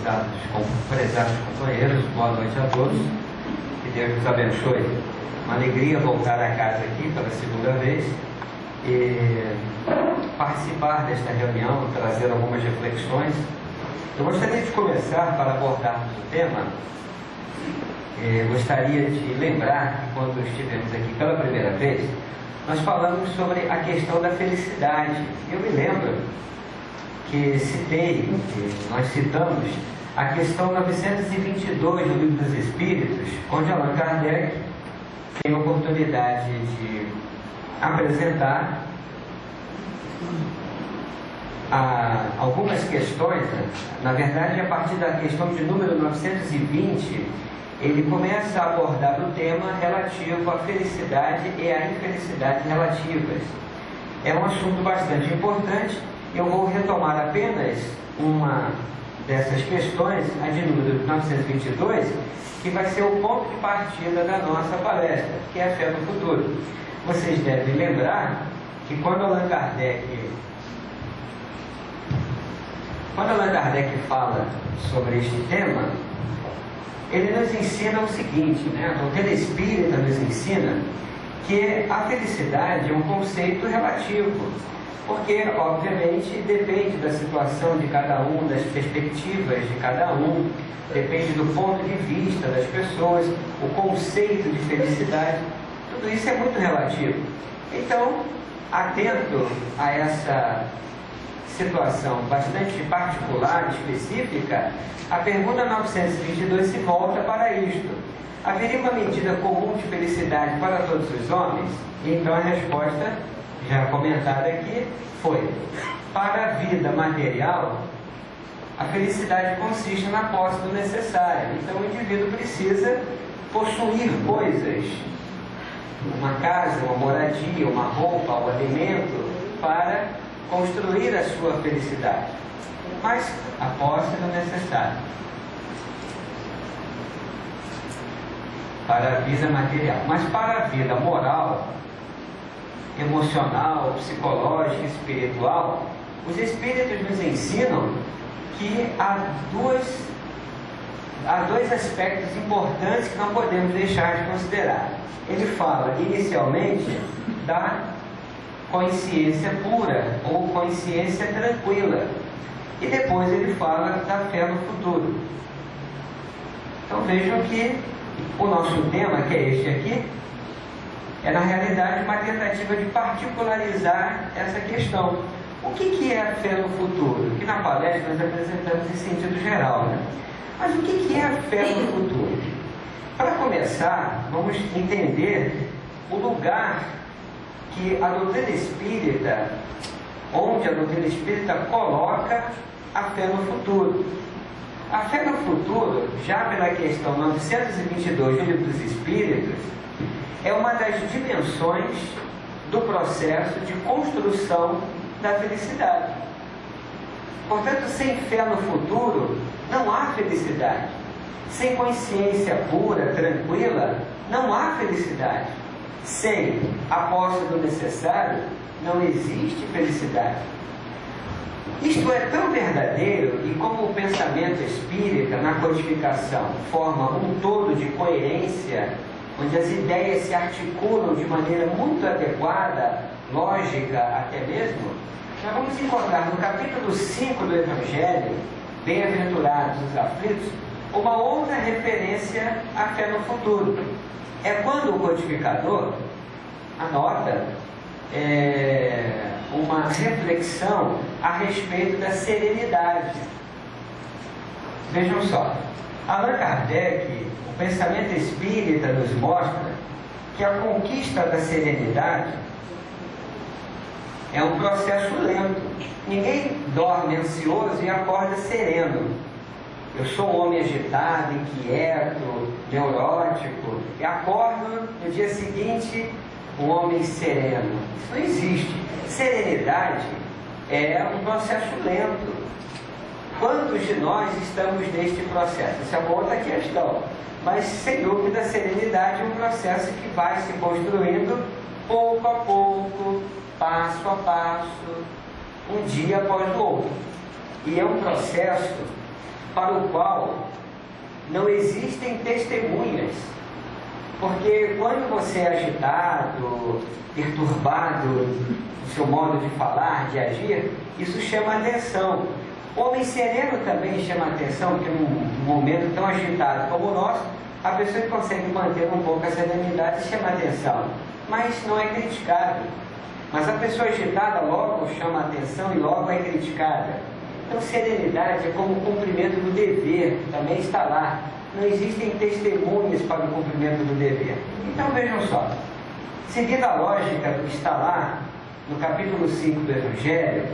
prezados companheiros, boa noite a todos, que Deus nos abençoe. Uma alegria voltar a casa aqui pela segunda vez e participar desta reunião, trazer algumas reflexões. Eu gostaria de começar, para abordarmos o tema, gostaria de lembrar que quando estivemos aqui pela primeira vez, nós falamos sobre a questão da felicidade. Eu me lembro que nós citamos a questão 922 do Livro dos Espíritos, onde Allan Kardec tem a oportunidade de apresentar algumas questões. Na verdade, a partir da questão de número 920, ele começa a abordar o tema relativo à felicidade e à infelicidade relativas. É um assunto bastante importante. Eu vou retomar apenas uma dessas questões, a de número 922, que vai ser o ponto de partida da nossa palestra, que é a fé no futuro. Vocês devem lembrar que quando Allan Kardec fala sobre este tema, ele nos ensina o seguinte, a doutrina espírita nos ensina que a felicidade é um conceito relativo, porque, obviamente, depende da situação de cada um, das perspectivas de cada um, depende do ponto de vista das pessoas, o conceito de felicidade, tudo isso é muito relativo. Então, atento a essa situação bastante particular, específica, a pergunta 922 se volta para isto. Haveria uma medida comum de felicidade para todos os homens? E então a resposta, já comentada aqui, foi: para a vida material, a felicidade consiste na posse do necessário. Então o indivíduo precisa possuir coisas, uma casa, uma moradia, uma roupa, um alimento, para construir a sua felicidade. Mas a posse do necessário para a vida material. Mas para a vida moral, emocional, psicológica, espiritual, os espíritos nos ensinam que há dois aspectos importantes que não podemos deixar de considerar. Ele fala inicialmente da consciência pura ou consciência tranquila, e depois ele fala da fé no futuro. Então vejam que o nosso tema, que é este aqui, é na realidade uma tentativa de particularizar essa questão. O que é a fé no futuro? Que na palestra nós apresentamos em sentido geral, Mas o que é a fé no futuro? Para começar, vamos entender o lugar que a doutrina espírita, onde a doutrina espírita coloca a fé no futuro. A fé no futuro, já pela questão 922 do Livro dos Espíritos, é uma das dimensões do processo de construção da felicidade. Portanto, sem fé no futuro, não há felicidade. Sem consciência pura, tranquila, não há felicidade. Sem a posse do necessário, não existe felicidade. Isto é tão verdadeiro, e como o pensamento espírita, na codificação, forma um todo de coerência, onde as ideias se articulam de maneira muito adequada, lógica até mesmo, nós vamos encontrar no capítulo 5 do Evangelho, Bem-aventurados os aflitos, uma outra referência à fé no futuro. É quando o codificador anota uma reflexão a respeito da serenidade. Vejam só, Allan Kardec, o pensamento espírita nos mostra que a conquista da serenidade é um processo lento. Ninguém dorme ansioso e acorda sereno. Eu sou um homem agitado, inquieto, neurótico, e acordo no dia seguinte um homem sereno. Isso não existe. Serenidade é um processo lento. Quantos de nós estamos neste processo? Essa é uma outra questão. Mas, sem dúvida, a serenidade é um processo que vai se construindo pouco a pouco, passo a passo, um dia após o outro. E é um processo para o qual não existem testemunhas. Porque quando você é agitado, perturbado no seu modo de falar, de agir, isso chama atenção. O homem sereno também chama atenção, porque num momento tão agitado como o nosso, a pessoa que consegue manter um pouco a serenidade chama atenção, mas não é criticado. Mas a pessoa agitada logo chama atenção e logo é criticada. Então, serenidade é como o cumprimento do dever, que também está lá. Não existem testemunhas para o cumprimento do dever. Então, vejam só. Seguindo a lógica que está lá, no capítulo 5 do Evangelho,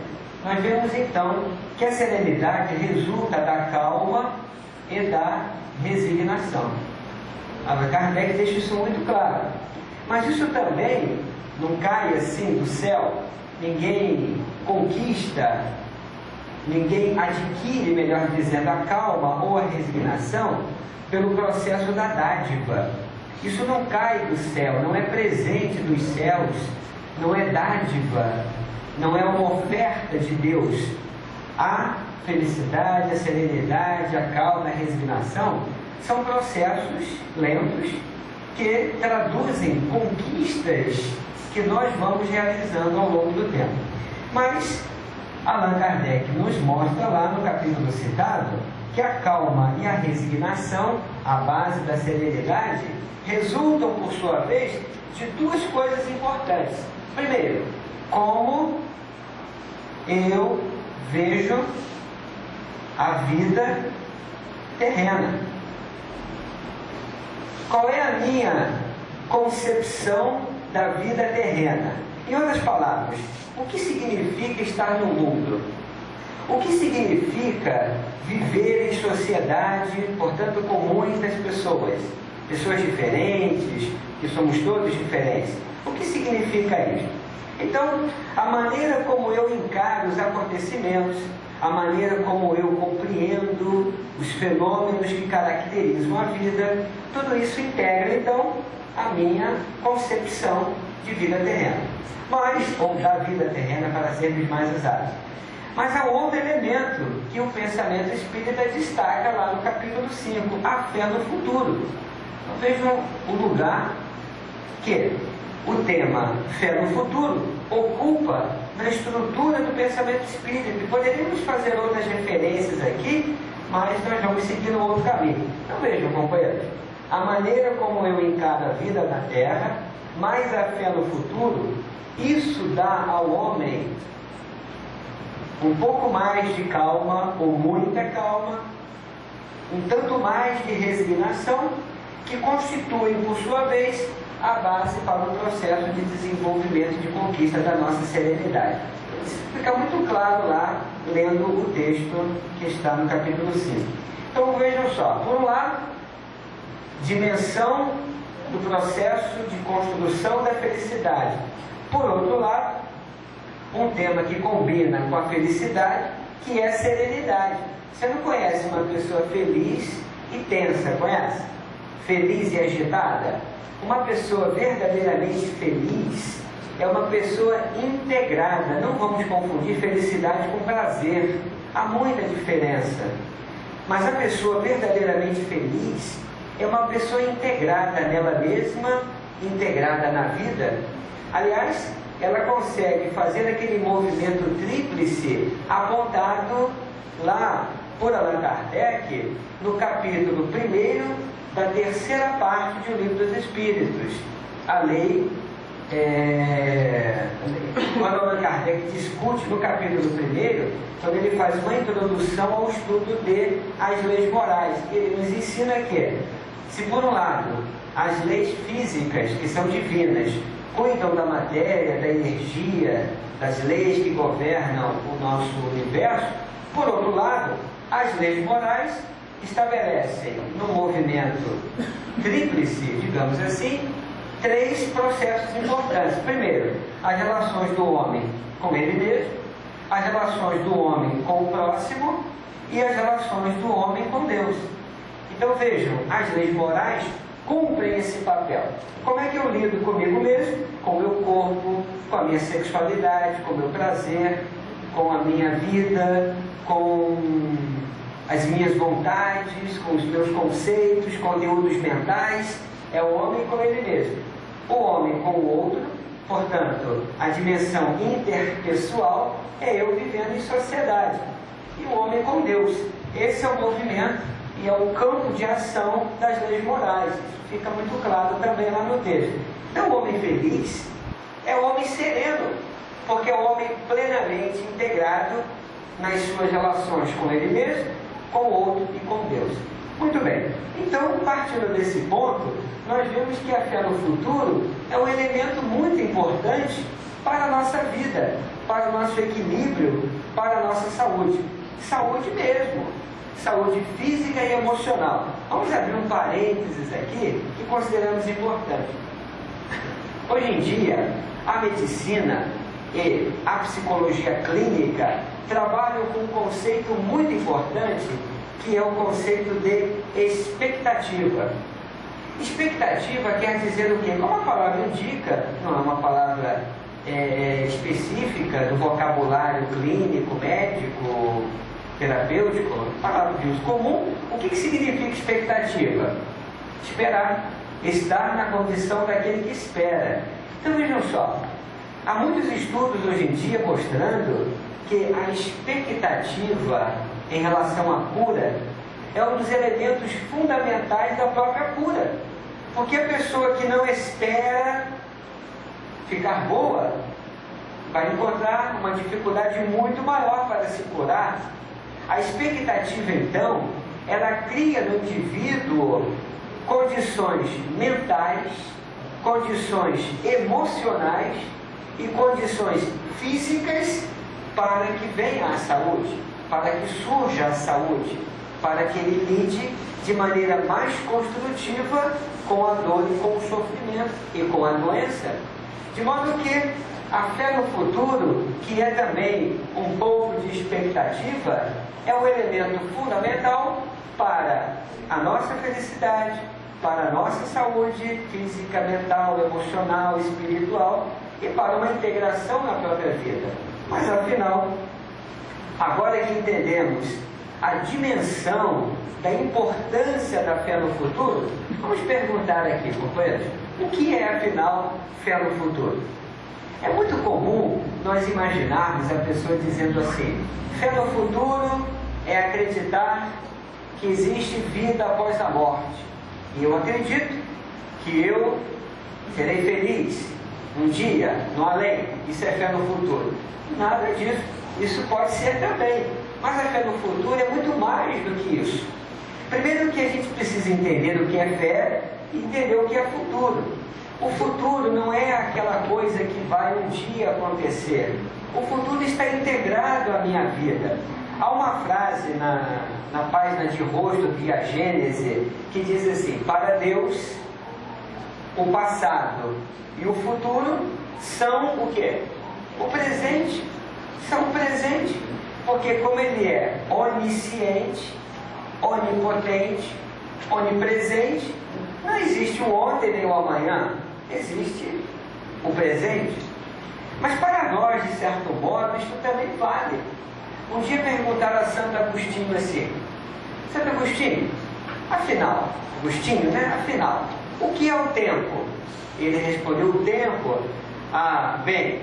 nós vemos então que a serenidade resulta da calma e da resignação. Allan Kardec deixa isso muito claro. Mas isso também não cai assim do céu. Ninguém conquista, ninguém adquire, melhor dizendo, a calma ou a resignação pelo processo da dádiva. Isso não cai do céu, não é presente dos céus, não é dádiva, não é uma oferta de Deus. A felicidade, a serenidade, a calma, a resignação são processos lentos que traduzem conquistas que nós vamos realizando ao longo do tempo. Mas Allan Kardec nos mostra lá no capítulo citado que a calma e a resignação, a base da serenidade, resultam, por sua vez, de duas coisas importantes. Primeiro, como eu vejo a vida terrena. Qual é a minha concepção da vida terrena? Em outras palavras, o que significa estar no mundo? O que significa viver em sociedade, portanto, com muitas pessoas? Pessoas diferentes, que somos todos diferentes. O que significa isso? Então, a maneira como eu encaro os acontecimentos, a maneira como eu compreendo os fenômenos que caracterizam a vida, tudo isso integra, então, a minha concepção de vida terrena. Mas, ou da vida terrena, para sermos mais exatos. Mas há outro elemento que o pensamento espírita destaca lá no capítulo 5, a fé no futuro. Então, vejam o lugar que o tema fé no futuro ocupa na estrutura do pensamento espírita. E poderíamos fazer outras referências aqui, mas nós vamos seguir um outro caminho. Então vejam, companheiros, a maneira como eu encaro a vida na Terra, mais a fé no futuro, isso dá ao homem um pouco mais de calma, ou muita calma, um tanto mais de resignação, que constituem, por sua vez, a base para o processo de desenvolvimento e de conquista da nossa serenidade. Isso fica muito claro lá, lendo o texto que está no capítulo 5. Então vejam só, por um lado, dimensão do processo de construção da felicidade. Por outro lado, um tema que combina com a felicidade, que é a serenidade. Você não conhece uma pessoa feliz e tensa, conhece? Feliz e agitada? Uma pessoa verdadeiramente feliz é uma pessoa integrada. Não vamos confundir felicidade com prazer. Há muita diferença. Mas a pessoa verdadeiramente feliz é uma pessoa integrada nela mesma, integrada na vida. Aliás, ela consegue fazer aquele movimento tríplice apontado lá por Allan Kardec no capítulo 1º da terceira parte de O Livro dos Espíritos. A lei, quando Allan Kardec discute no capítulo 1º, quando ele faz uma introdução ao estudo de as leis morais, ele nos ensina que, se por um lado as leis físicas, que são divinas, cuidam da matéria, da energia, das leis que governam o nosso universo, por outro lado, as leis morais estabelecem, no movimento tríplice, digamos assim, 3 processos importantes. Primeiro, as relações do homem com ele mesmo, as relações do homem com o próximo e as relações do homem com Deus. Então vejam, as leis morais cumprem esse papel. Como é que eu lido comigo mesmo, com o meu corpo, com a minha sexualidade, com o meu prazer, com a minha vida, com as minhas vontades, com os meus conceitos, conteúdos mentais. É o homem com ele mesmo. O homem com o outro, portanto, a dimensão interpessoal é eu vivendo em sociedade. E o homem com Deus. Esse é o movimento e é o campo de ação das leis morais. Isso fica muito claro também lá no texto. Então, o homem feliz é o homem sereno, porque é o homem plenamente integrado nas suas relações com ele mesmo, com o outro e com Deus. Muito bem. Então, partindo desse ponto, nós vemos que a fé no futuro é um elemento muito importante para a nossa vida, para o nosso equilíbrio, para a nossa saúde. Saúde mesmo. Saúde física e emocional. Vamos abrir um parênteses aqui que consideramos importante. Hoje em dia, a medicina e a psicologia clínica trabalham com um conceito muito importante, que é o conceito de expectativa. Expectativa quer dizer o quê? Como a palavra indica, não é uma palavra específica do vocabulário clínico, médico, terapêutico, palavra de uso comum. O que significa expectativa? Esperar, estar na condição daquele que espera. Então vejam só, há muitos estudos hoje em dia mostrando que a expectativa em relação à cura é um dos elementos fundamentais da própria cura. Porque a pessoa que não espera ficar boa vai encontrar uma dificuldade muito maior para se curar. A expectativa, então, ela cria no indivíduo condições mentais, condições emocionais e condições físicas para que venha a saúde, para que surja a saúde, para que ele lide de maneira mais construtiva com a dor e com o sofrimento e com a doença. De modo que a fé no futuro, que é também um pouco de expectativa, é um elemento fundamental para a nossa felicidade, para a nossa saúde física, mental, emocional, espiritual e para uma integração na própria vida. Mas afinal, agora que entendemos a dimensão da importância da fé no futuro, vamos perguntar aqui, companheiros, o que é afinal fé no futuro? É muito comum nós imaginarmos a pessoa dizendo assim: fé no futuro é acreditar que existe vida após a morte. E eu acredito que eu serei feliz um dia, no além. Isso é fé no futuro. Nada disso. Isso pode ser também. Mas a fé no futuro é muito mais do que isso. Primeiro que a gente precisa entender o que é fé e entender o que é futuro. O futuro não é aquela coisa que vai um dia acontecer. O futuro está integrado à minha vida. Há uma frase na página de rosto de a Gênese que diz assim: para Deus, o passado e o futuro são o quê? O presente. São o presente. Porque como Ele é onisciente, onipotente, onipresente, não existe o ontem nem o amanhã. Existe o presente. Mas para nós, de certo modo, isso também vale. Um dia perguntaram a Santo Agostinho assim: Santo Agostinho, afinal, Agostinho, né? Afinal, o que é o tempo? Ele respondeu: o tempo, bem,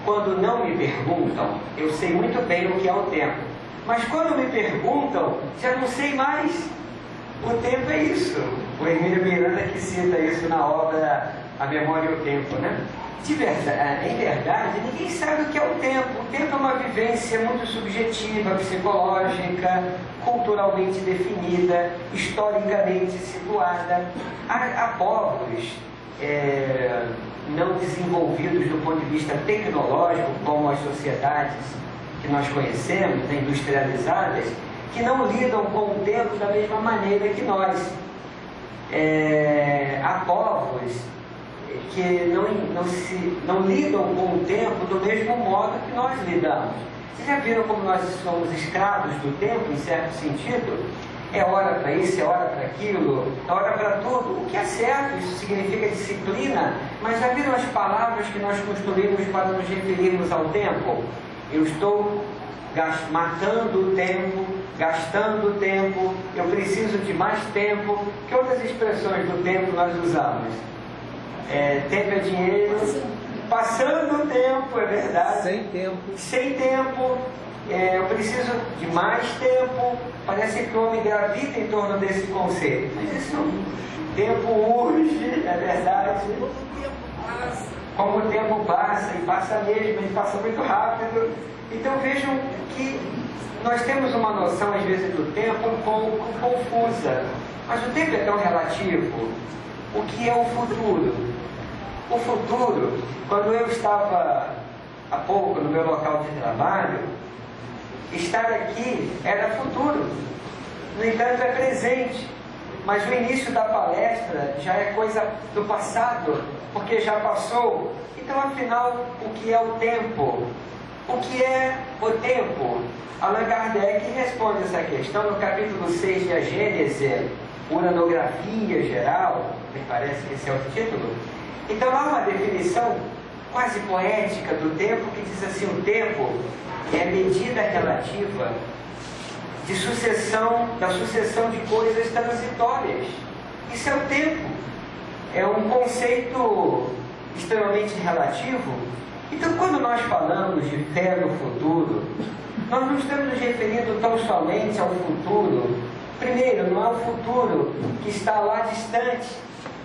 quando não me perguntam, eu sei muito bem o que é o tempo. Mas quando me perguntam, já não sei mais. O tempo é isso. O Emílio Miranda que cita isso na obra A Memória e o Tempo, né? Em verdade, ninguém sabe o que é o tempo. O tempo é uma vivência muito subjetiva, psicológica, culturalmente definida, historicamente situada. Há povos não desenvolvidos do ponto de vista tecnológico, como as sociedades que nós conhecemos, industrializadas, que não lidam com o tempo da mesma maneira que nós. Há povos que não lidam com o tempo do mesmo modo que nós lidamos. Vocês já viram como nós somos escravos do tempo, em certo sentido? É hora para isso, é hora para aquilo, é hora para tudo. O que é certo, isso significa disciplina, mas já viram as palavras que nós construímos para nos referirmos ao tempo? Eu estou matando o tempo, gastando tempo, eu preciso de mais tempo. Que outras expressões do tempo nós usamos? Tempo é dinheiro, passando o tempo, é verdade. Sem tempo. Sem tempo, eu preciso de mais tempo. Parece que o homem gravita em torno desse conceito. Mas isso, tempo urge, é verdade. Como o tempo passa, e passa mesmo, ele passa muito rápido. Então vejam que nós temos uma noção, às vezes, do tempo um pouco confusa. Mas o tempo é tão relativo. O que é o futuro? O futuro, quando eu estava há pouco no meu local de trabalho, estar aqui era futuro. No entanto, é presente. Mas o início da palestra já é coisa do passado, porque já passou. Então, afinal, o que é o tempo? O que é o tempo? Allan Kardec responde essa questão no capítulo 6 de A Gênese, Uranografia Geral, me parece que esse é o título. Então, há uma definição quase poética do tempo que diz assim: o tempo é a medida relativa da sucessão de coisas transitórias. Isso é o tempo. É um conceito extremamente relativo. Então, quando nós falamos de fé no futuro, nós não estamos nos referindo tão somente ao futuro. Primeiro, não é o futuro que está lá distante,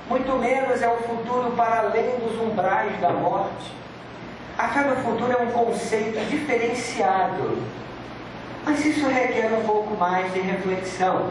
muito menos é o futuro para além dos umbrais da morte. A fé no futuro é um conceito diferenciado, mas isso requer um pouco mais de reflexão.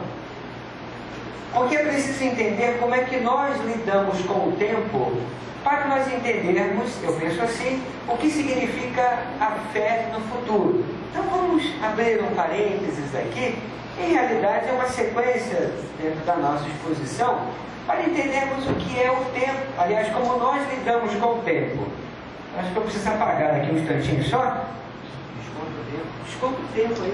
Porque é preciso entender como é que nós lidamos com o tempo, para nós entendermos, eu penso assim, o que significa a fé no futuro. Então vamos abrir um parênteses aqui. Em realidade é uma sequência dentro da nossa exposição, para entendermos o que é o tempo. Aliás, como nós lidamos com o tempo. Acho que eu preciso apagar aqui um instantinho só. Desconta o tempo aí.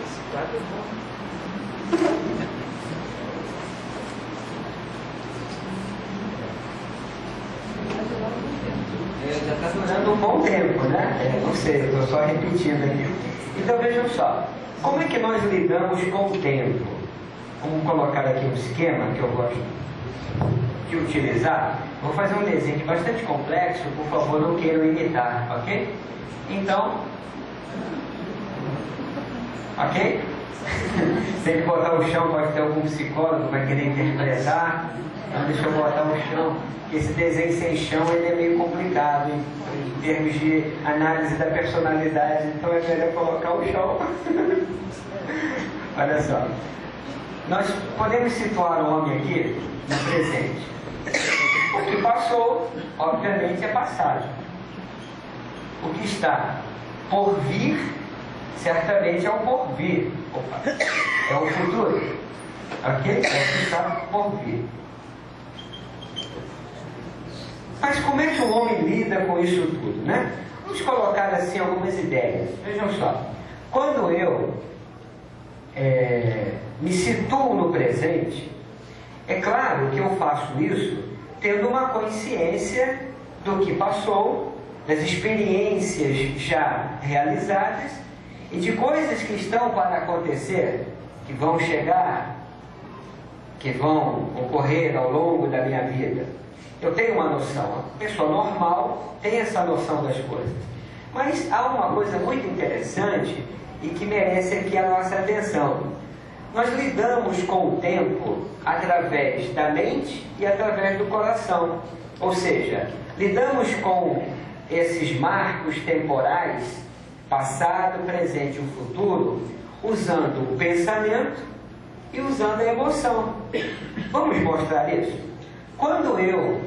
Esse prato é bom. Já está durando um bom tempo, né? Não sei, estou só repetindo aqui. Então vejam só, como é que nós lidamos com o tempo? Vamos colocar aqui um esquema que eu gosto de utilizar. Vou fazer um desenho bastante complexo, por favor, não queiram imitar, ok? Então, ok? Tem que botar o chão, pode ter algum psicólogo que vai querer interpretar. Então deixa eu botar o chão. Esse desenho sem chão ele é meio complicado em termos de análise da personalidade, então é melhor colocar o chão. Olha só, nós podemos situar o homem aqui no presente. O que passou, obviamente, é passado. O que está por vir, certamente é o porvir. Opa, é o futuro, ok? É o que está por vir. Mas como é que o homem lida com isso tudo, né? Vamos colocar assim algumas ideias. Vejam só. Quando eu me situo no presente, é claro que eu faço isso tendo uma consciência do que passou, das experiências já realizadas e de coisas que estão para acontecer, que vão chegar, que vão ocorrer ao longo da minha vida. Eu tenho uma noção, a pessoa normal tem essa noção das coisas. Mas há uma coisa muito interessante e que merece aqui a nossa atenção. Nós lidamos com o tempo através da mente e através do coração. Ou seja, lidamos com esses marcos temporais, passado, presente e futuro, usando o pensamento e usando a emoção. Vamos mostrar isso? Quando eu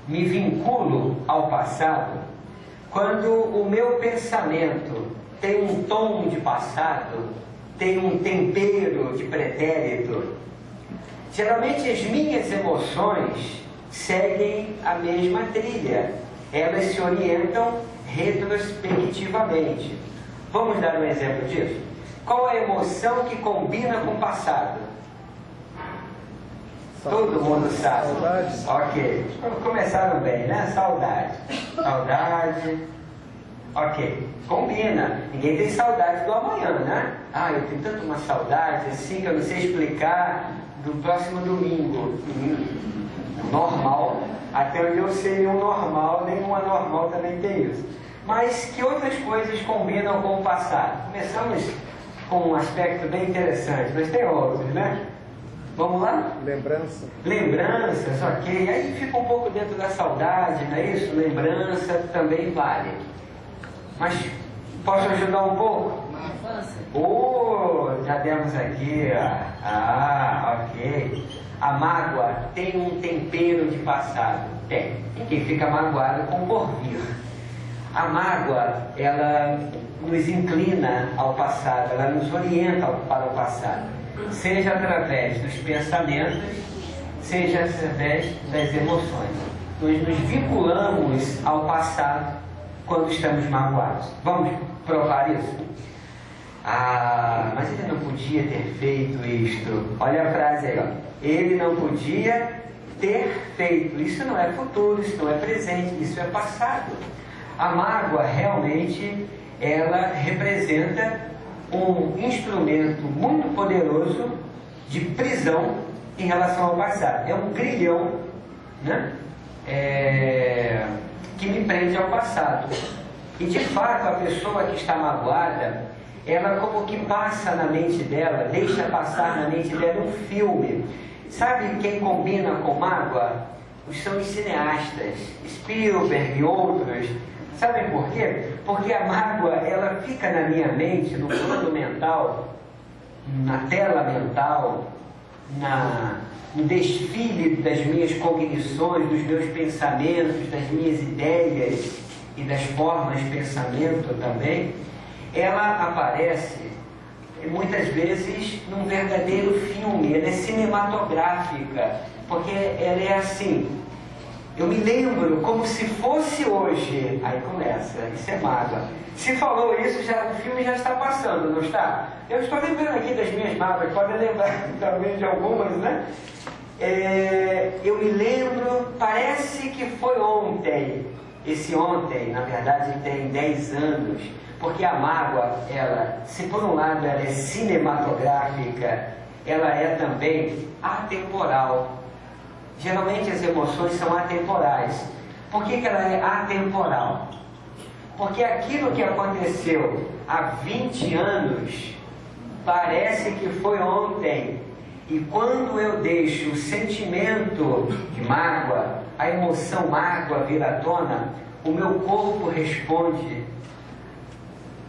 me vinculo ao passado, quando o meu pensamento tem um tom de passado, tem um tempero de pretérito, geralmente as minhas emoções seguem a mesma trilha. Elas se orientam retrospectivamente. Vamos dar um exemplo disso? Qual a emoção que combina com o passado? Todo mundo sabe. Saudade. Ok. Começaram bem, né? Saudade. Saudade. Ok, combina. Ninguém tem saudade do amanhã, né? Ah, eu tenho tanto uma saudade assim que eu não sei explicar do próximo domingo. Normal, até onde eu sei nenhum normal, nenhum anormal também tem isso. Mas que outras coisas combinam com o passado? Começamos com um aspecto bem interessante, mas tem outros, né? Vamos lá? Lembrança. Lembranças, ok. Aí fica um pouco dentro da saudade, não é isso? Lembrança também vale. Mas posso ajudar um pouco? Já demos aqui. Ok. A mágoa tem um tempero de passado? Tem. E quem fica magoado com o porvir. A mágoa, ela nos inclina ao passado, ela nos orienta para o passado. Seja através dos pensamentos, seja através das emoções. Nós nos vinculamos ao passado quando estamos magoados. Vamos provar isso? Mas ele não podia ter feito isto. Olha a frase aí, ó. Ele não podia ter feito. Isso não é futuro, isso não é presente, isso é passado. A mágoa realmente, ela representa um instrumento muito poderoso de prisão em relação ao passado. É um grilhão, né? Que me prende ao passado. E de fato a pessoa que está magoada, ela como que passa na mente dela, deixa passar na mente dela um filme. Sabe quem combina com mágoa? São os cineastas, Spielberg e outros. Sabem por quê? Porque a mágoa, ela fica na minha mente, no plano mental, na tela mental, no desfile das minhas cognições, dos meus pensamentos, das minhas ideias e das formas de pensamento também. Ela aparece, muitas vezes, num verdadeiro filme, ela é cinematográfica, porque ela é assim. Eu me lembro como se fosse hoje. Aí começa, isso é mágoa. Se falou isso, o filme já está passando, não está? Eu estou lembrando aqui das minhas mágoas, podem lembrar também de algumas, né? Eu me lembro, parece que foi ontem. Esse ontem, na verdade, tem 10 anos. Porque a mágoa, ela, se por um lado ela é cinematográfica, ela é também atemporal. Geralmente as emoções são atemporais. Por que ela é atemporal? Porque aquilo que aconteceu há 20 anos parece que foi ontem. E quando eu deixo o sentimento de mágoa, a emoção mágoa vir à tona, o meu corpo responde.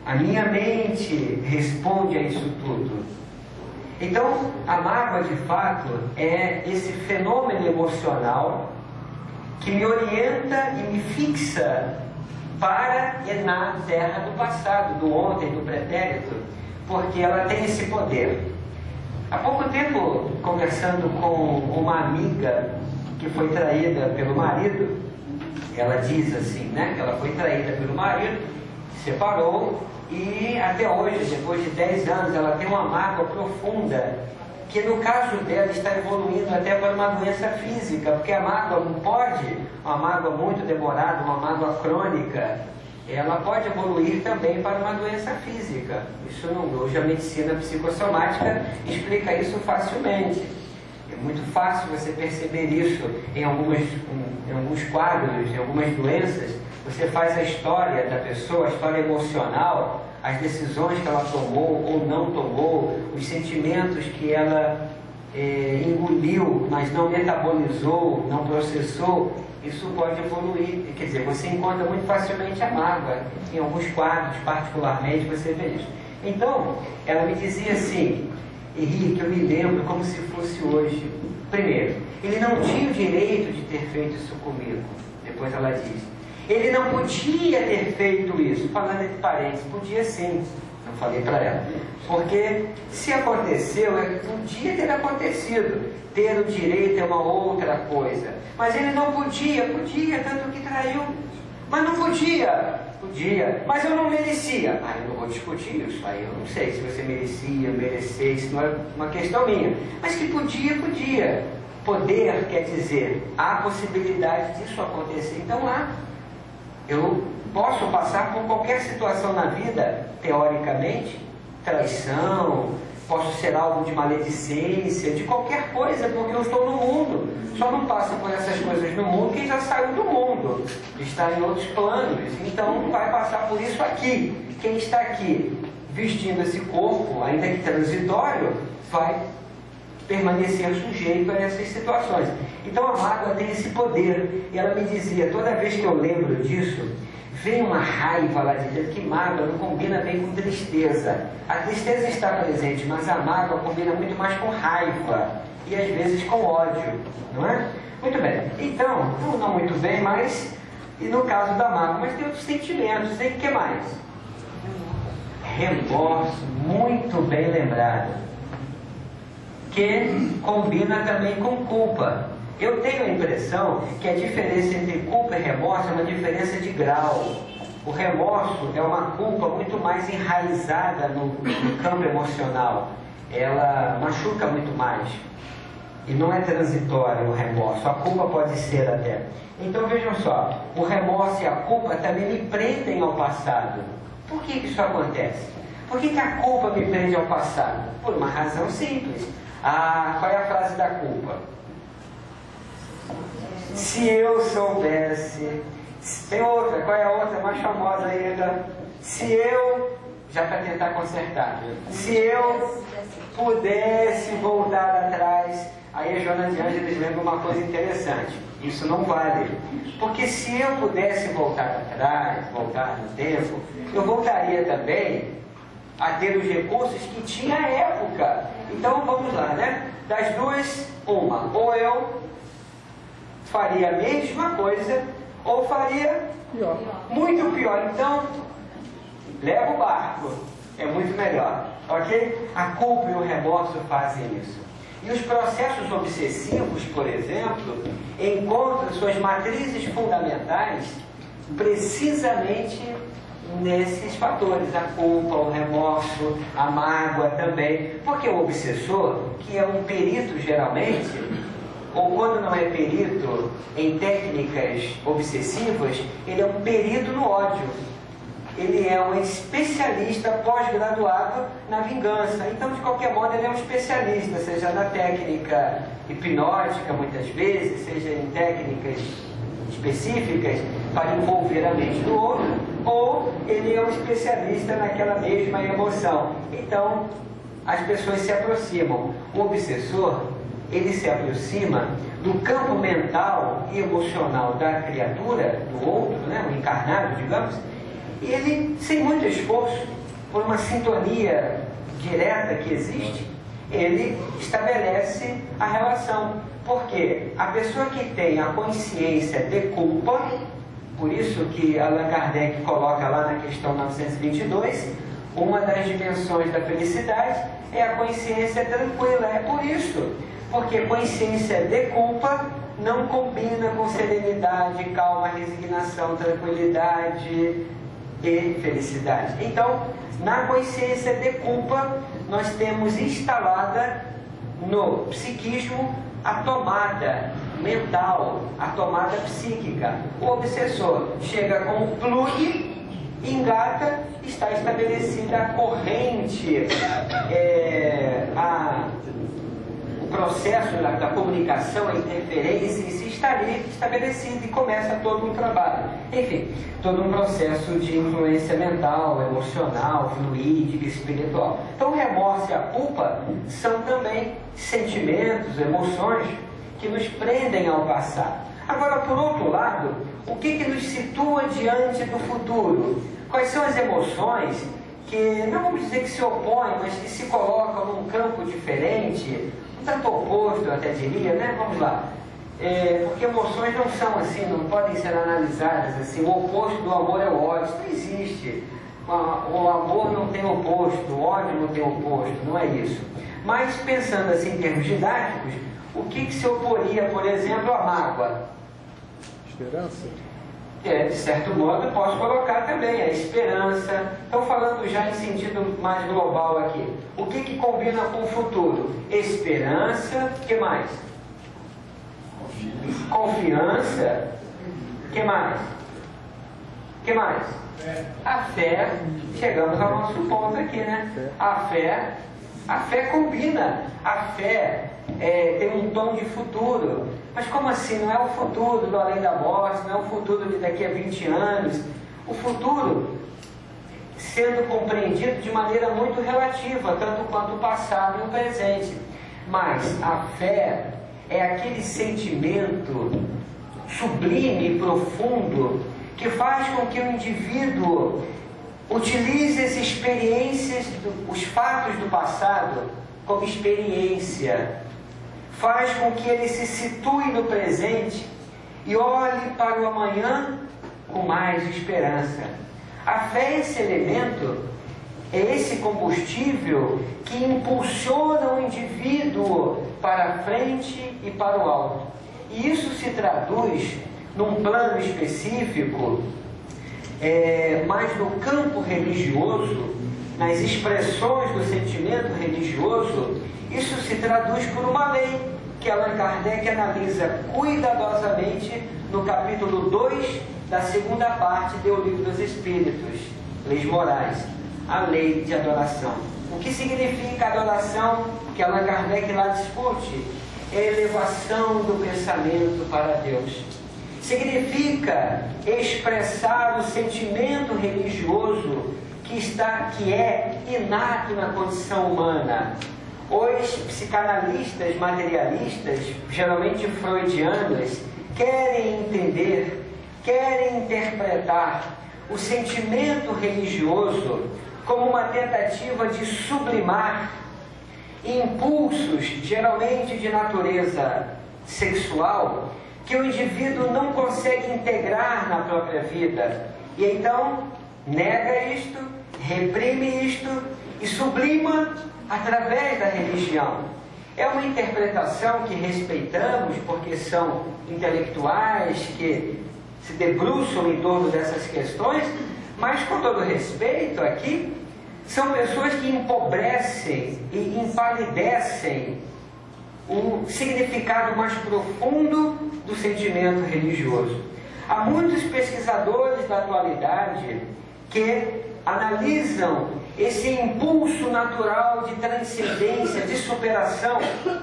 A minha mente responde a isso tudo. Então, a mágoa, de fato, é esse fenômeno emocional que me orienta e me fixa para e na terra do passado, do ontem, do pretérito, porque ela tem esse poder. Há pouco tempo, conversando com uma amiga que foi traída pelo marido, ela diz assim, né, que ela foi traída pelo marido, se separou, e até hoje, depois de 10 anos, ela tem uma mágoa profunda, que no caso dela está evoluindo até para uma doença física, porque a mágoa não pode, uma mágoa muito demorada, uma mágoa crônica, ela pode evoluir também para uma doença física. Isso não, hoje a medicina psicossomática explica isso facilmente. É muito fácil você perceber isso em alguns quadros, em algumas doenças. Você faz a história da pessoa, a história emocional, as decisões que ela tomou ou não tomou, os sentimentos que ela engoliu, mas não metabolizou, não processou. Isso pode evoluir. Quer dizer, você encontra muito facilmente a mágoa. Em alguns quadros, particularmente, você vê isso. Então, ela me dizia assim, Henrique, eu me lembro como se fosse hoje. Primeiro, ele não tinha o direito de ter feito isso comigo. Depois ela diz, ele não podia ter feito isso. Falando entre parênteses, podia sim. Eu falei para ela. Porque se aconteceu, podia ter acontecido. Ter o direito é uma outra coisa. Mas ele não podia, tanto que traiu. Mas não podia, mas eu não merecia. Eu não vou discutir isso, aí eu não sei se você merecia, merecer, isso não é uma questão minha. Mas que podia. Poder quer dizer, há possibilidade disso acontecer, então há. Eu posso passar por qualquer situação na vida, teoricamente, traição, posso ser alvo de maledicência, de qualquer coisa, porque eu estou no mundo. Só não passa por essas coisas no mundo quem já saiu do mundo, está em outros planos. Então não vai passar por isso aqui. Quem está aqui vestindo esse corpo, ainda que transitório, vai permanecer sujeito a essas situações. Então a mágoa tem esse poder. E ela me dizia, toda vez que eu lembro disso, vem uma raiva lá de dentro, que mágoa não combina bem com tristeza. A tristeza está presente, mas a mágoa combina muito mais com raiva e às vezes com ódio, não é? Muito bem. Então, não muito bem, mas, e no caso da mágoa, mas tem outros sentimentos, e o que mais? Remorso, muito bem lembrado, que combina também com culpa. Eu tenho a impressão que a diferença entre culpa e remorso é uma diferença de grau. O remorso é uma culpa muito mais enraizada no campo emocional. Ela machuca muito mais. E não é transitório o remorso. A culpa pode ser até. Então vejam só, o remorso e a culpa também me prendem ao passado. Por que isso acontece? Por que a culpa me prende ao passado? Por uma razão simples. Qual é a frase da culpa? Se eu soubesse. Tem outra, qual é a outra mais famosa ainda? Se eu, já para tentar consertar, se eu pudesse voltar atrás. Aí a Joana de Ângeles lembra uma coisa interessante. Isso não vale. Porque se eu pudesse voltar atrás, voltar no tempo, eu voltaria também a ter os recursos que tinha à época. Então vamos lá, né? Das duas, uma. Ou eu faria a mesma coisa, ou faria pior. Muito pior. Então, leva o barco. É muito melhor. Ok? A culpa e o remorso fazem isso. E os processos obsessivos, por exemplo, encontram suas matrizes fundamentais precisamente nesses fatores, a culpa, o remorso, a mágoa também. Porque o obsessor, que é um perito geralmente, ou quando não é perito em técnicas obsessivas, ele é um perito no ódio. Ele é um especialista pós-graduado na vingança. Então, de qualquer modo, ele é um especialista, seja na técnica hipnótica, muitas vezes, seja em técnicas específicas para envolver a mente do outro, ou ele é um especialista naquela mesma emoção. Então, as pessoas se aproximam. O obsessor, ele se aproxima do campo mental e emocional da criatura, do outro, né, o encarnado, digamos, e ele, sem muito esforço, por uma sintonia direta que existe, ele estabelece a relação. Porque a pessoa que tem a consciência de culpa, por isso que Allan Kardec coloca lá na questão 922, uma das dimensões da felicidade é a consciência tranquila. É por isso, porque consciência de culpa não combina com serenidade, calma, resignação, tranquilidade e felicidade. Então, na consciência de culpa, nós temos instalada no psiquismo a tomada mental, a tomada psíquica. O obsessor chega com o plug, engata, está estabelecida a corrente, o processo da comunicação, a interferência em si está ali estabelecido e começa todo um trabalho. Enfim, todo um processo de influência mental, emocional, fluídica, espiritual. Então o remorso e a culpa são também sentimentos, emoções que nos prendem ao passado. Agora, por outro lado, o que nos situa diante do futuro? Quais são as emoções que, não vamos dizer que se opõem, mas que se colocam num campo diferente, um tanto oposto, eu até diria, né? Vamos lá. Porque emoções não são assim, não podem ser analisadas assim. O oposto do amor é o ódio, isso não existe. O amor não tem oposto, o ódio não tem oposto, não é isso. Mas pensando assim em termos didáticos, o que se oporia, por exemplo, à mágoa? Esperança? De certo modo, posso colocar também a esperança. Então, falando já em sentido mais global aqui, o que combina com o futuro? Esperança, o que mais? Confiança, o que mais? que mais? A fé, chegamos ao nosso ponto aqui, né? A fé combina. A fé tem um tom de futuro. Mas como assim? Não é o futuro do além da morte, não é o futuro de daqui a 20 anos. O futuro sendo compreendido de maneira muito relativa, tanto quanto o passado e o presente. Mas a fé é aquele sentimento sublime e profundo que faz com que o indivíduo utilize as experiências, os fatos do passado como experiência. Faz com que ele se situe no presente e olhe para o amanhã com mais esperança. A fé é esse elemento, é esse combustível que impulsiona o indivíduo para a frente e para o alto. E isso se traduz num plano específico, mas no campo religioso, nas expressões do sentimento religioso, isso se traduz por uma lei que Allan Kardec analisa cuidadosamente no capítulo 2 da segunda parte do Livro dos Espíritos, Leis Morais, a lei de adoração. O que significa adoração que Allan Kardec lá discute? É elevação do pensamento para Deus. Significa expressar o sentimento religioso que é inato na condição humana. Os psicanalistas materialistas, geralmente freudianos, querem entender, querem interpretar o sentimento religioso como uma tentativa de sublimar impulsos, geralmente de natureza sexual, que o indivíduo não consegue integrar na própria vida. E então nega isto, reprime isto e sublima através da religião. É uma interpretação que respeitamos, porque são intelectuais que se debruçam em torno dessas questões, mas com todo respeito aqui, são pessoas que empobrecem e empalidecem o significado mais profundo do sentimento religioso. Há muitos pesquisadores da atualidade que analisam esse impulso natural de transcendência, de superação,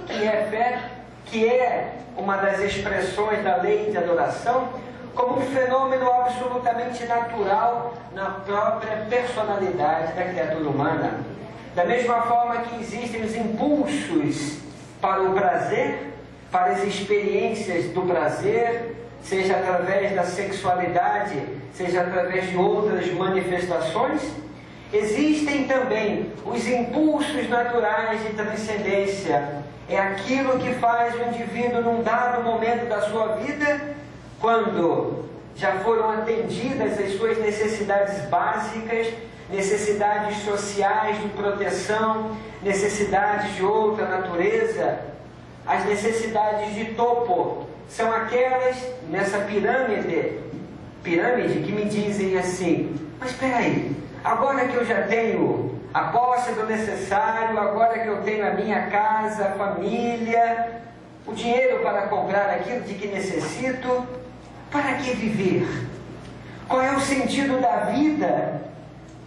que é fé, que é uma das expressões da lei de adoração, como um fenômeno absolutamente natural na própria personalidade da criatura humana. Da mesma forma que existem os impulsos para o prazer, para as experiências do prazer, seja através da sexualidade, seja através de outras manifestações, existem também os impulsos naturais de transcendência. É aquilo que faz o indivíduo num dado momento da sua vida, quando já foram atendidas as suas necessidades básicas, necessidades sociais de proteção, necessidades de outra natureza, as necessidades de topo, são aquelas nessa pirâmide que me dizem assim: mas espera aí, agora que eu já tenho a posse do necessário, agora que eu tenho a minha casa, a família, o dinheiro para comprar aquilo de que necessito, para que viver? Qual é o sentido da vida?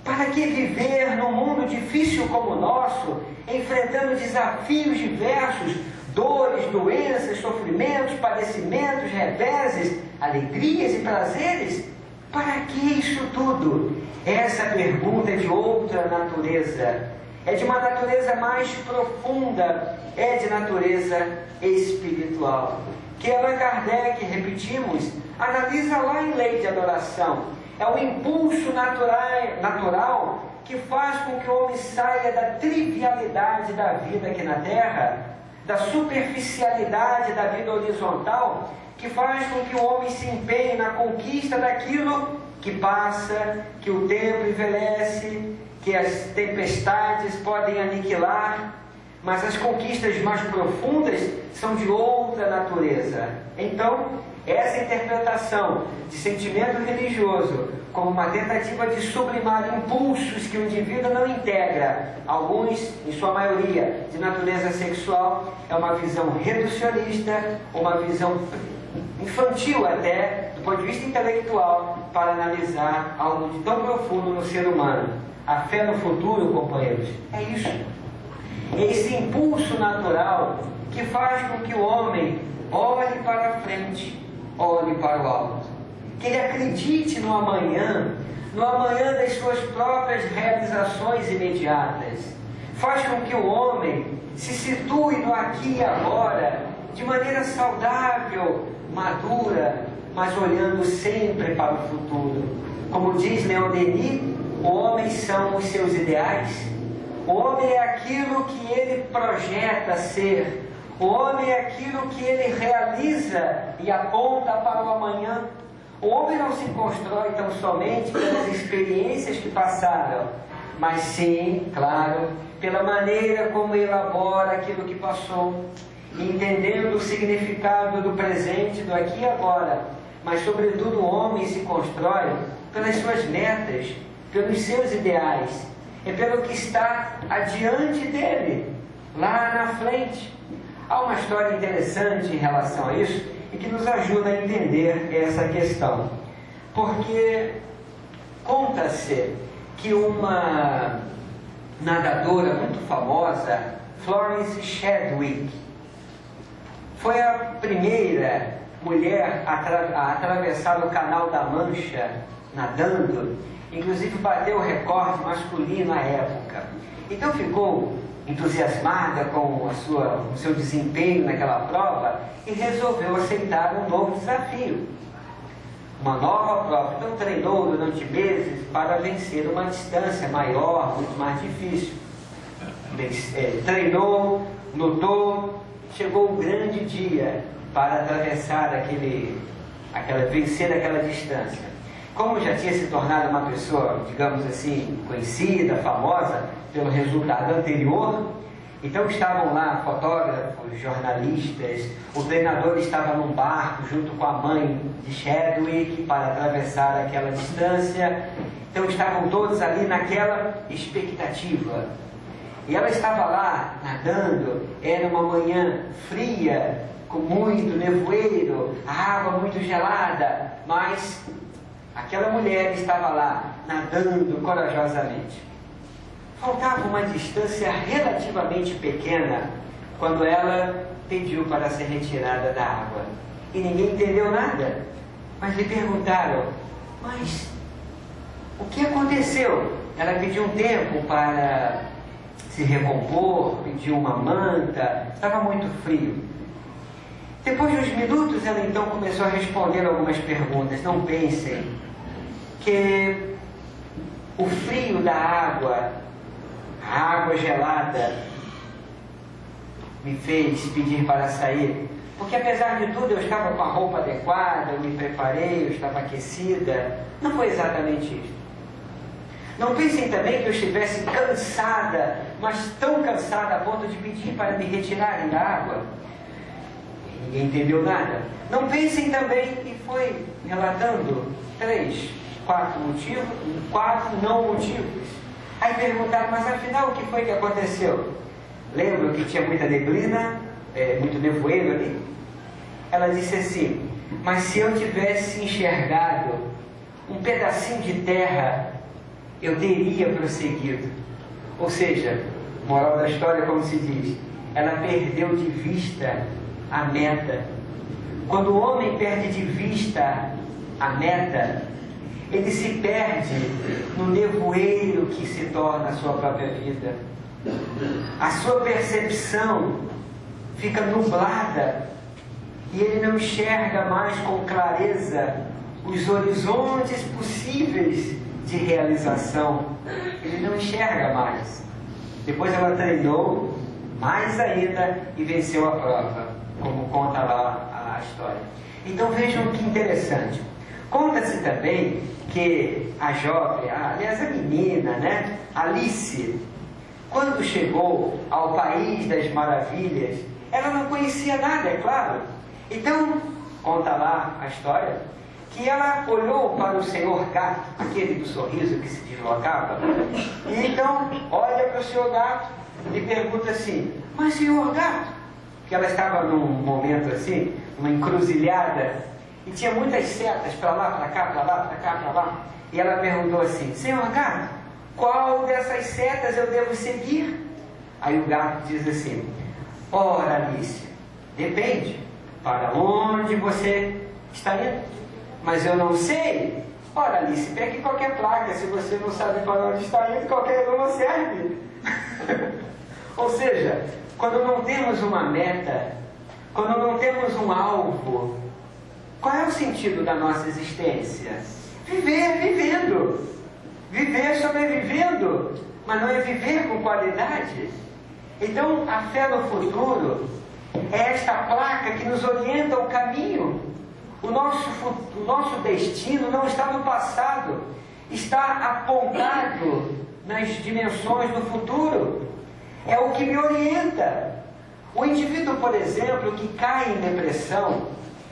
Para que viver num mundo difícil como o nosso, enfrentando desafios diversos, dores, doenças, sofrimentos, padecimentos, reveses, alegrias e prazeres? Para que isso tudo? Essa pergunta é de outra natureza. É de uma natureza mais profunda, é de natureza espiritual. Que Allan Kardec, repetimos, analisa lá em Lei de Adoração. É o impulso natural que faz com que o homem saia da trivialidade da vida aqui na Terra, da superficialidade da vida horizontal, que faz com que o homem se empenhe na conquista daquilo que passa, que o tempo envelhece, que as tempestades podem aniquilar, mas as conquistas mais profundas são de outra natureza. Então, essa interpretação de sentimento religioso como uma tentativa de sublimar impulsos que o indivíduo não integra, alguns, em sua maioria, de natureza sexual, é uma visão reducionista, uma visão infantil até, do ponto de vista intelectual, para analisar algo de tão profundo no ser humano. A fé no futuro, companheiros, é isso. É esse impulso natural que faz com que o homem olhe para a frente, olhe para o alto. Que ele acredite no amanhã das suas próprias realizações imediatas. Faz com que o homem se situe no aqui e agora, de maneira saudável, madura, mas olhando sempre para o futuro. Como diz Leon Denis, o homem são os seus ideais. O homem é aquilo que ele projeta ser. O homem é aquilo que ele realiza e aponta para o amanhã. O homem não se constrói tão somente pelas experiências que passaram, mas sim, claro, pela maneira como elabora aquilo que passou, entendendo o significado do presente, do aqui e agora. Mas, sobretudo, o homem se constrói pelas suas metas, pelos seus ideais, é pelo que está adiante dele, lá na frente. Há uma história interessante em relação a isso e que nos ajuda a entender essa questão. Porque conta-se que uma nadadora muito famosa, Florence Chadwick, foi a primeira mulher a atravessar o Canal da Mancha nadando, inclusive bateu o recorde masculino à época. Então ficou entusiasmada com o seu desempenho naquela prova e resolveu aceitar um novo desafio, uma nova prova. Então treinou durante meses para vencer uma distância maior, muito mais difícil. Treinou, lutou, chegou o grande dia para atravessar vencer aquela distância. Como já tinha se tornado uma pessoa, digamos assim, conhecida, famosa, pelo resultado anterior, então estavam lá fotógrafos, jornalistas, o treinador estava num barco junto com a mãe de Chadwick para atravessar aquela distância, então estavam todos ali naquela expectativa. E ela estava lá nadando, era uma manhã fria, com muito nevoeiro, a água muito gelada, mas aquela mulher estava lá nadando corajosamente. Faltava uma distância relativamente pequena quando ela pediu para ser retirada da água. E ninguém entendeu nada. Mas lhe perguntaram, mas o que aconteceu? Ela pediu um tempo para se recompor, pediu uma manta, estava muito frio. Depois de uns minutos, ela então começou a responder algumas perguntas. Não pensem que o frio da água, a água gelada, me fez pedir para sair, porque apesar de tudo eu estava com a roupa adequada, eu me preparei, eu estava aquecida. Não foi exatamente isso. Não pensem também que eu estivesse cansada, mas tão cansada a ponto de pedir para me retirarem da água. Ninguém entendeu nada. Não pensem também, e foi relatando 3, 4 motivos, 4 não motivos. Aí perguntaram, mas afinal o que foi que aconteceu? Lembram que tinha muita neblina, muito nevoeiro ali? Ela disse assim, mas se eu tivesse enxergado um pedacinho de terra, eu teria prosseguido. Ou seja, moral da história, como se diz, ela perdeu de vista a meta. Quando o homem perde de vista a meta, ele se perde no nevoeiro que se torna a sua própria vida. A sua percepção fica nublada e ele não enxerga mais com clareza os horizontes possíveis de realização. Ele não enxerga mais. Depois ela treinou mais ainda e venceu a prova, como conta lá a história. Então vejam que interessante. Conta-se também que a jovem, aliás a menina, né, Alice, quando chegou ao País das Maravilhas, ela não conhecia nada, é claro. Então, conta lá a história, que ela olhou para o senhor gato, aquele do sorriso que se deslocava, e então olha para o senhor gato e pergunta assim, mas senhor gato, que ela estava num momento assim, uma encruzilhada, e tinha muitas setas para lá, para cá, para lá, para cá, para lá. E ela perguntou assim: Senhor gato, qual dessas setas eu devo seguir? Aí o gato diz assim: ora, Alice, depende para onde você está indo. Mas eu não sei. Ora, Alice, pegue qualquer placa. Se você não sabe para onde está indo, qualquer uma serve. Ou seja, quando não temos uma meta, quando não temos um alvo, qual é o sentido da nossa existência? Viver vivendo. Viver sobrevivendo, mas não é viver com qualidade. Então, a fé no futuro é esta placa que nos orienta o caminho. O nosso destino não está no passado, está apontado nas dimensões do futuro. É o que me orienta. O indivíduo, por exemplo, que cai em depressão,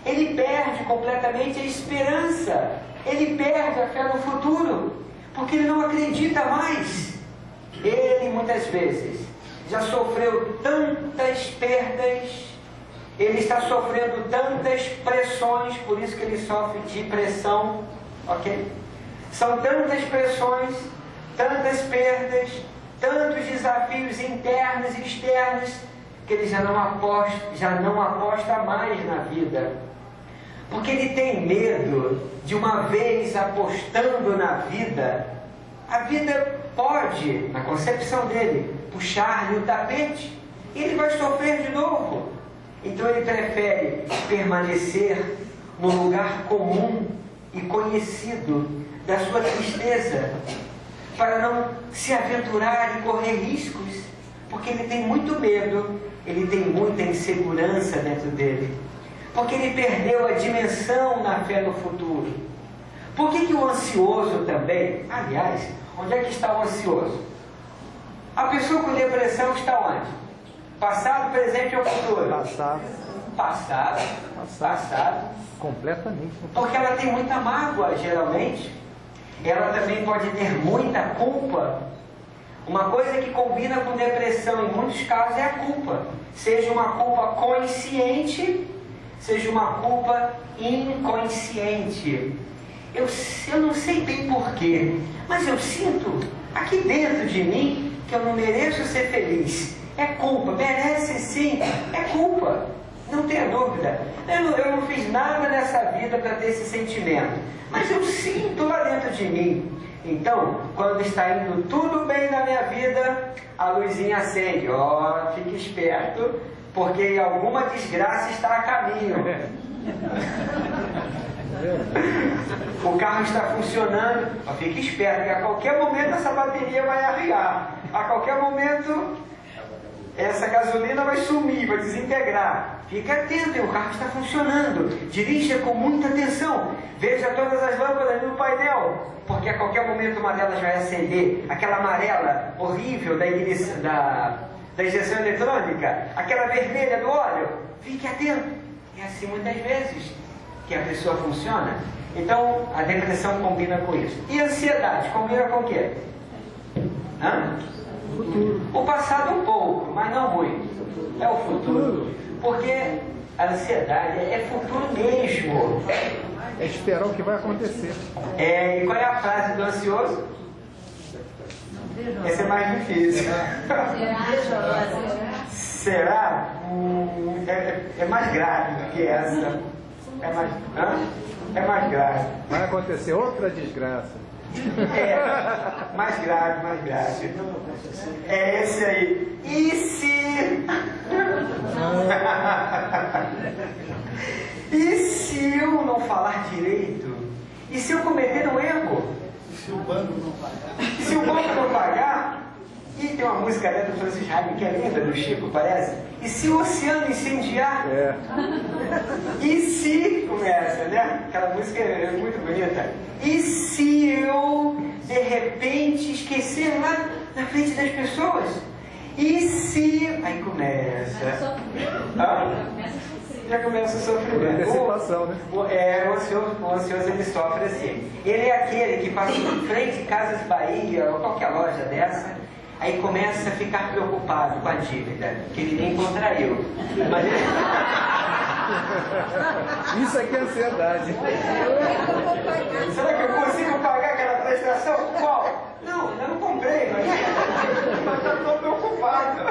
ele perde completamente a esperança, ele perde a fé no futuro, porque ele não acredita mais. Ele, muitas vezes, já sofreu tantas perdas, ele está sofrendo tantas pressões, por isso que ele sofre de pressão, ok? São tantas pressões, tantas perdas, tantos desafios internos e externos, que ele já não aposta mais na vida. Porque ele tem medo de, uma vez apostando na vida, a vida pode, na concepção dele, puxar-lhe o tapete e ele vai sofrer de novo. Então ele prefere permanecer no lugar comum e conhecido da sua tristeza, para não se aventurar e correr riscos, porque ele tem muito medo, ele tem muita insegurança dentro dele, porque ele perdeu a dimensão na fé no futuro. Por que o ansioso também, aliás, onde é que está o ansioso? A pessoa com depressão está onde? Passado, presente ou futuro? Passado. Completamente. Porque ela tem muita mágoa, geralmente. Ela também pode ter muita culpa. Uma coisa que combina com depressão em muitos casos é a culpa. Seja uma culpa consciente, seja uma culpa inconsciente. Eu não sei bem porquê, mas eu sinto aqui dentro de mim que eu não mereço ser feliz. É culpa, merece sim, é culpa, não tenha dúvida. Eu não fiz nada nessa vida para ter esse sentimento, mas eu sinto lá dentro de mim. Então, quando está indo tudo bem na minha vida, a luzinha acende. Ó, fique esperto, porque alguma desgraça está a caminho. O carro está funcionando, ó, fique esperto, que a qualquer momento essa bateria vai arriar. A qualquer momento essa gasolina vai sumir, vai desintegrar. Fique atento, o carro está funcionando. Dirija com muita atenção. Veja todas as lâmpadas no painel, porque a qualquer momento uma delas vai acender. Aquela amarela horrível da injeção eletrônica, aquela vermelha do óleo. Fique atento. É assim muitas vezes que a pessoa funciona. Então a depressão combina com isso. E a ansiedade combina com o quê? O passado um pouco, mas não muito. É o futuro. Porque a ansiedade é futuro mesmo. É esperar o que vai acontecer. E qual é a frase do ansioso? Essa é mais difícil. Será? É mais grave do que essa. É mais grave. Vai acontecer outra desgraça. Mais grave. É esse aí. E se... E se eu não falar direito? E se eu cometer um erro? Se o banco não pagar? Se o banco não pagar? E tem uma música do Francis Raime que é linda, do Chico, parece. E se o oceano incendiar? E se... Começa, né? Aquela música é muito bonita. E se eu, de repente, esquecer lá na frente das pessoas? E se... Aí começa. Já começa a sofrer. Antecipação, né? O ansioso ele sofre assim. Ele é aquele que passa em frente de Casas Bahia ou qualquer loja dessa, aí começa a ficar preocupado com a dívida, que ele nem contraiu. Mas ele... Isso aqui é ansiedade. Será que eu consigo pagar aquela prestação? Qual? Não, ainda não comprei, mas eu estou preocupado.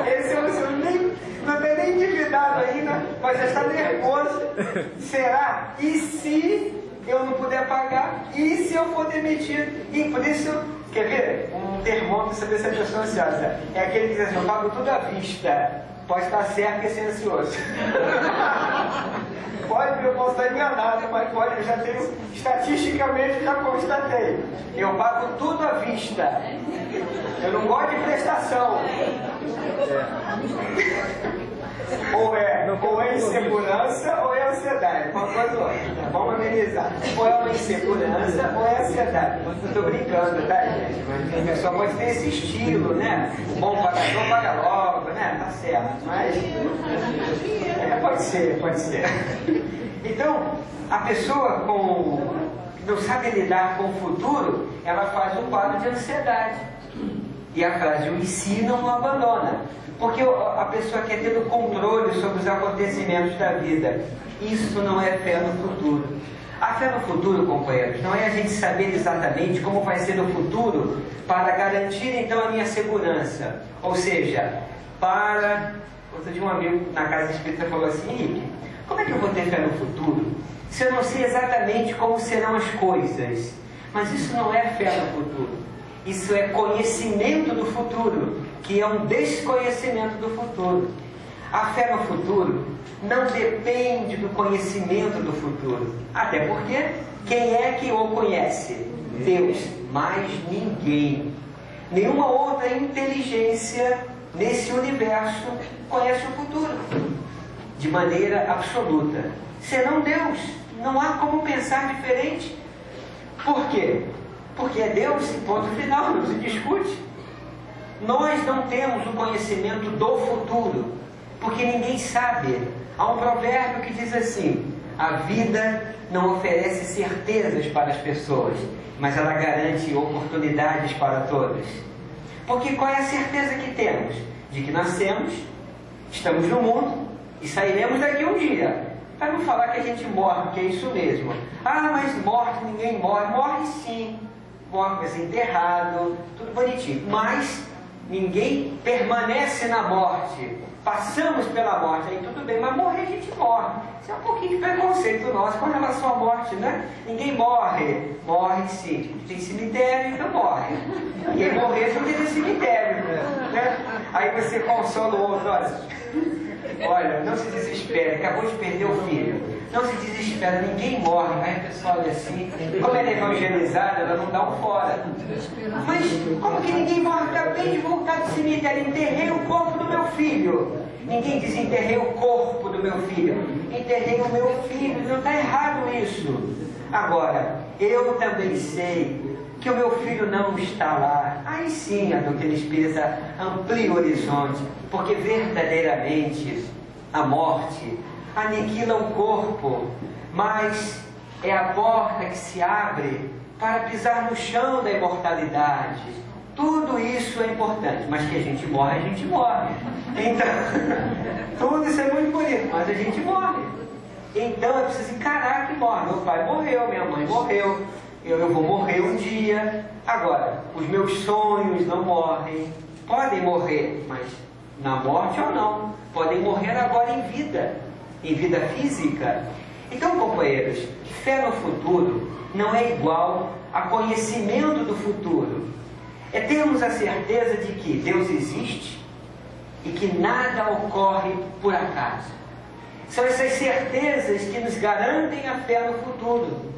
Esse eu não estou nem endividado ainda, mas já está nervoso. Será? E se eu não puder pagar? E se eu for demitido? E por isso, quer ver? Um termômetro saber se a pessoa é ansiosa. É aquele que diz assim, eu pago tudo à vista. Pode estar certo que é ser ansioso. Pode, eu posso estar enganado, mas pode, eu já tenho, estatisticamente já constatei. Eu pago tudo à vista. Eu não gosto de prestação. Ou é insegurança ou é ansiedade. Uma coisa ou outra. Vamos amenizar. Ou é uma insegurança ou é ansiedade. Estou brincando, tá, gente? Mas a pessoa pode ter esse estilo, né? O bom pagador paga logo, né? Tá certo. Mas pode ser. Então, a pessoa que não sabe lidar com o futuro, ela faz um quadro de ansiedade. E a frase, o "e se" não o abandona. Porque a pessoa quer ter o controle sobre os acontecimentos da vida. Isso não é fé no futuro. A fé no futuro, companheiros, não é a gente saber exatamente como vai ser no futuro para garantir então a minha segurança. Ou seja, outro dia um amigo na casa espírita falou assim, Henrique, como é que eu vou ter fé no futuro se eu não sei exatamente como serão as coisas? Mas isso não é fé no futuro. Isso é conhecimento do futuro, que é um desconhecimento do futuro. A fé no futuro não depende do conhecimento do futuro. Até porque, quem é que o conhece? Deus, mais ninguém. Nenhuma outra inteligência nesse universo conhece o futuro de maneira absoluta. Senão Deus, não há como pensar diferente. Por quê? Porque é Deus, ponto final, não se discute. Nós não temos o conhecimento do futuro, porque ninguém sabe. Há um provérbio que diz assim, a vida não oferece certezas para as pessoas, mas ela garante oportunidades para todos. Porque qual é a certeza que temos? De que nascemos, estamos no mundo e sairemos daqui um dia. Para não falar que a gente morre, porque é isso mesmo. Ah, mas morte, ninguém morre. Morre sim. Morre, vai ser enterrado, tudo bonitinho. Mas ninguém permanece na morte. Passamos pela morte, aí tudo bem, mas morrer a gente morre. Isso é um pouquinho de preconceito nosso com relação à morte, né? Ninguém morre. Morre sim. Tem cemitério, então morre. Ninguém morrer não tem cemitério, né? Aí você consola o outro, olha, não se desespere, acabou de perder o filho. Não se desespera, ninguém morre. Aí a pessoa olha assim, como ela é evangelizada, ela não dá um fora. Mas como que ninguém morre? Acabei de voltar do cemitério, enterrei o corpo do meu filho. Ninguém diz enterrei o corpo do meu filho. Enterrei o meu filho, não está errado isso. Agora, eu também sei que o meu filho não está lá. Aí sim a doutrina espírita amplia o horizonte, porque verdadeiramente a morte aniquila o corpo, mas é a porta que se abre para pisar no chão da imortalidade. Tudo isso é importante, mas que a gente morre. Então, tudo isso é muito bonito, mas a gente morre. Então é preciso encarar que morre. Meu pai morreu, minha mãe morreu, eu vou morrer um dia. Agora, os meus sonhos não morrem. Podem morrer, mas na morte ou não. Podem morrer agora em vida física. Então, companheiros, fé no futuro não é igual a conhecimento do futuro. É termos a certeza de que Deus existe e que nada ocorre por acaso. São essas certezas que nos garantem a fé no futuro.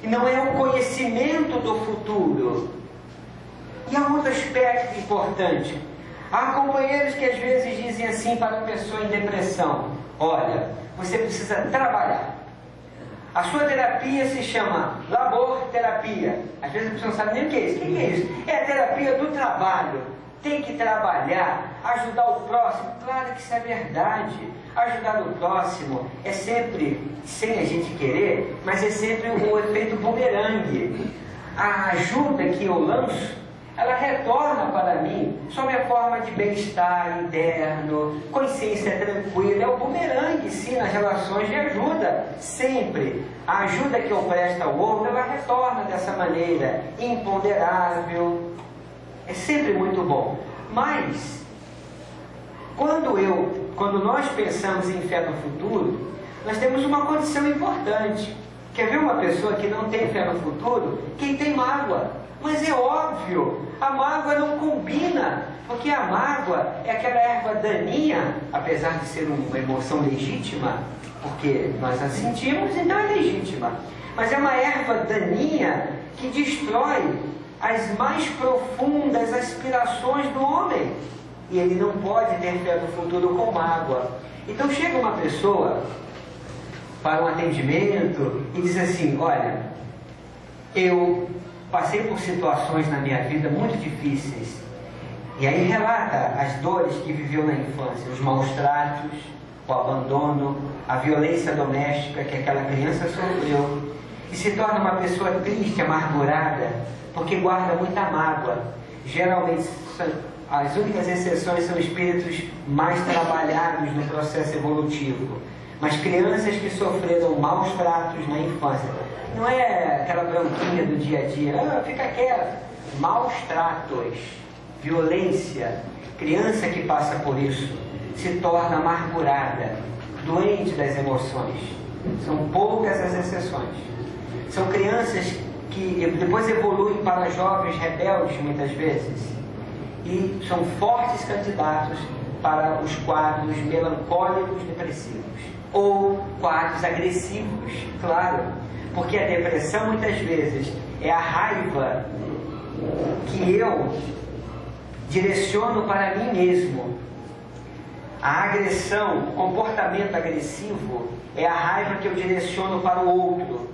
E não é o conhecimento do futuro. E há um outro aspecto importante. Há companheiros que às vezes dizem assim para a pessoa em depressão: olha, você precisa trabalhar. A sua terapia se chama laborterapia. Às vezes a pessoa não sabe nem o que é isso. O que é isso? É a terapia do trabalho. Tem que trabalhar, ajudar o próximo. Claro que isso é verdade. Ajudar o próximo é sempre, sem a gente querer, mas é sempre o efeito bumerangue. A ajuda que eu lanço, ela retorna para mim sob a forma de bem-estar interno, consciência tranquila. É o bumerangue, sim, nas relações de ajuda. Sempre a ajuda que eu presto ao outro, ela retorna dessa maneira, imponderável. É sempre muito bom. Mas, quando nós pensamos em fé no futuro, nós temos uma condição importante. Quer ver uma pessoa que não tem fé no futuro? Quem tem mágoa. Mas é óbvio, a mágoa não combina, porque a mágoa é aquela erva daninha, apesar de ser uma emoção legítima, porque nós a sentimos, então é legítima. Mas é uma erva daninha que destrói as mais profundas aspirações do homem. E ele não pode ter fé no futuro com mágoa. Então chega uma pessoa para um atendimento e diz assim: olha, eu passei por situações na minha vida muito difíceis. E aí relata as dores que viveu na infância, os maus tratos, o abandono, a violência doméstica que aquela criança sofreu. E se torna uma pessoa triste, amargurada, porque guarda muita mágoa. Geralmente, as únicas exceções são espíritos mais trabalhados no processo evolutivo. Mas crianças que sofreram maus tratos na infância, não é aquela branquinha do dia a dia, fica quieta. Maus tratos, violência, criança que passa por isso se torna amargurada, doente das emoções. São poucas as exceções. São crianças que depois evoluem para jovens rebeldes muitas vezes e são fortes candidatos para os quadros melancólicos depressivos ou quadros agressivos, claro, porque a depressão muitas vezes é a raiva que eu direciono para mim mesmo. A agressão, o comportamento agressivo é a raiva que eu direciono para o outro.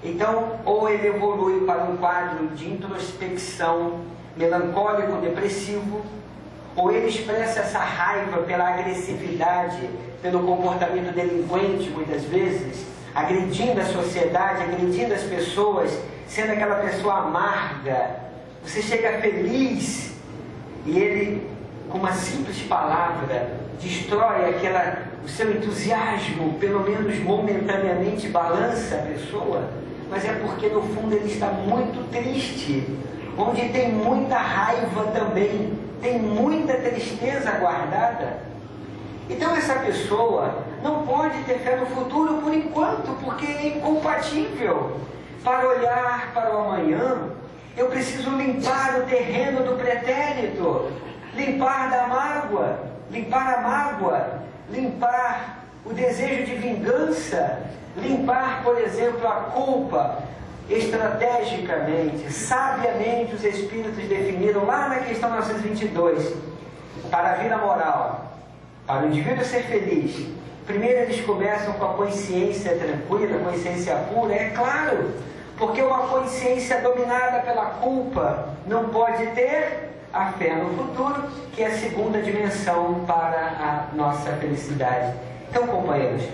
Então, ou ele evolui para um quadro de introspecção melancólico depressivo, ou ele expressa essa raiva pela agressividade, pelo comportamento delinquente, muitas vezes, agredindo a sociedade, agredindo as pessoas, sendo aquela pessoa amarga. Você chega feliz e ele, com uma simples palavra, destrói o seu entusiasmo, pelo menos momentaneamente balança a pessoa, mas é porque no fundo ele está muito triste, onde tem muita raiva também, tem muita tristeza guardada. Então essa pessoa não pode ter fé no futuro por enquanto, porque é incompatível. Para olhar para o amanhã, eu preciso limpar o terreno do pretérito, limpar da mágoa, limpar a mágoa, limpar o desejo de vingança, limpar, por exemplo, a culpa. Estrategicamente, sabiamente, os espíritos definiram lá na questão 922, para a vida moral, para o indivíduo ser feliz, primeiro eles começam com a consciência tranquila, a consciência pura, é claro, porque uma consciência dominada pela culpa não pode ter a fé no futuro, que é a segunda dimensão para a nossa felicidade. Então, companheiros,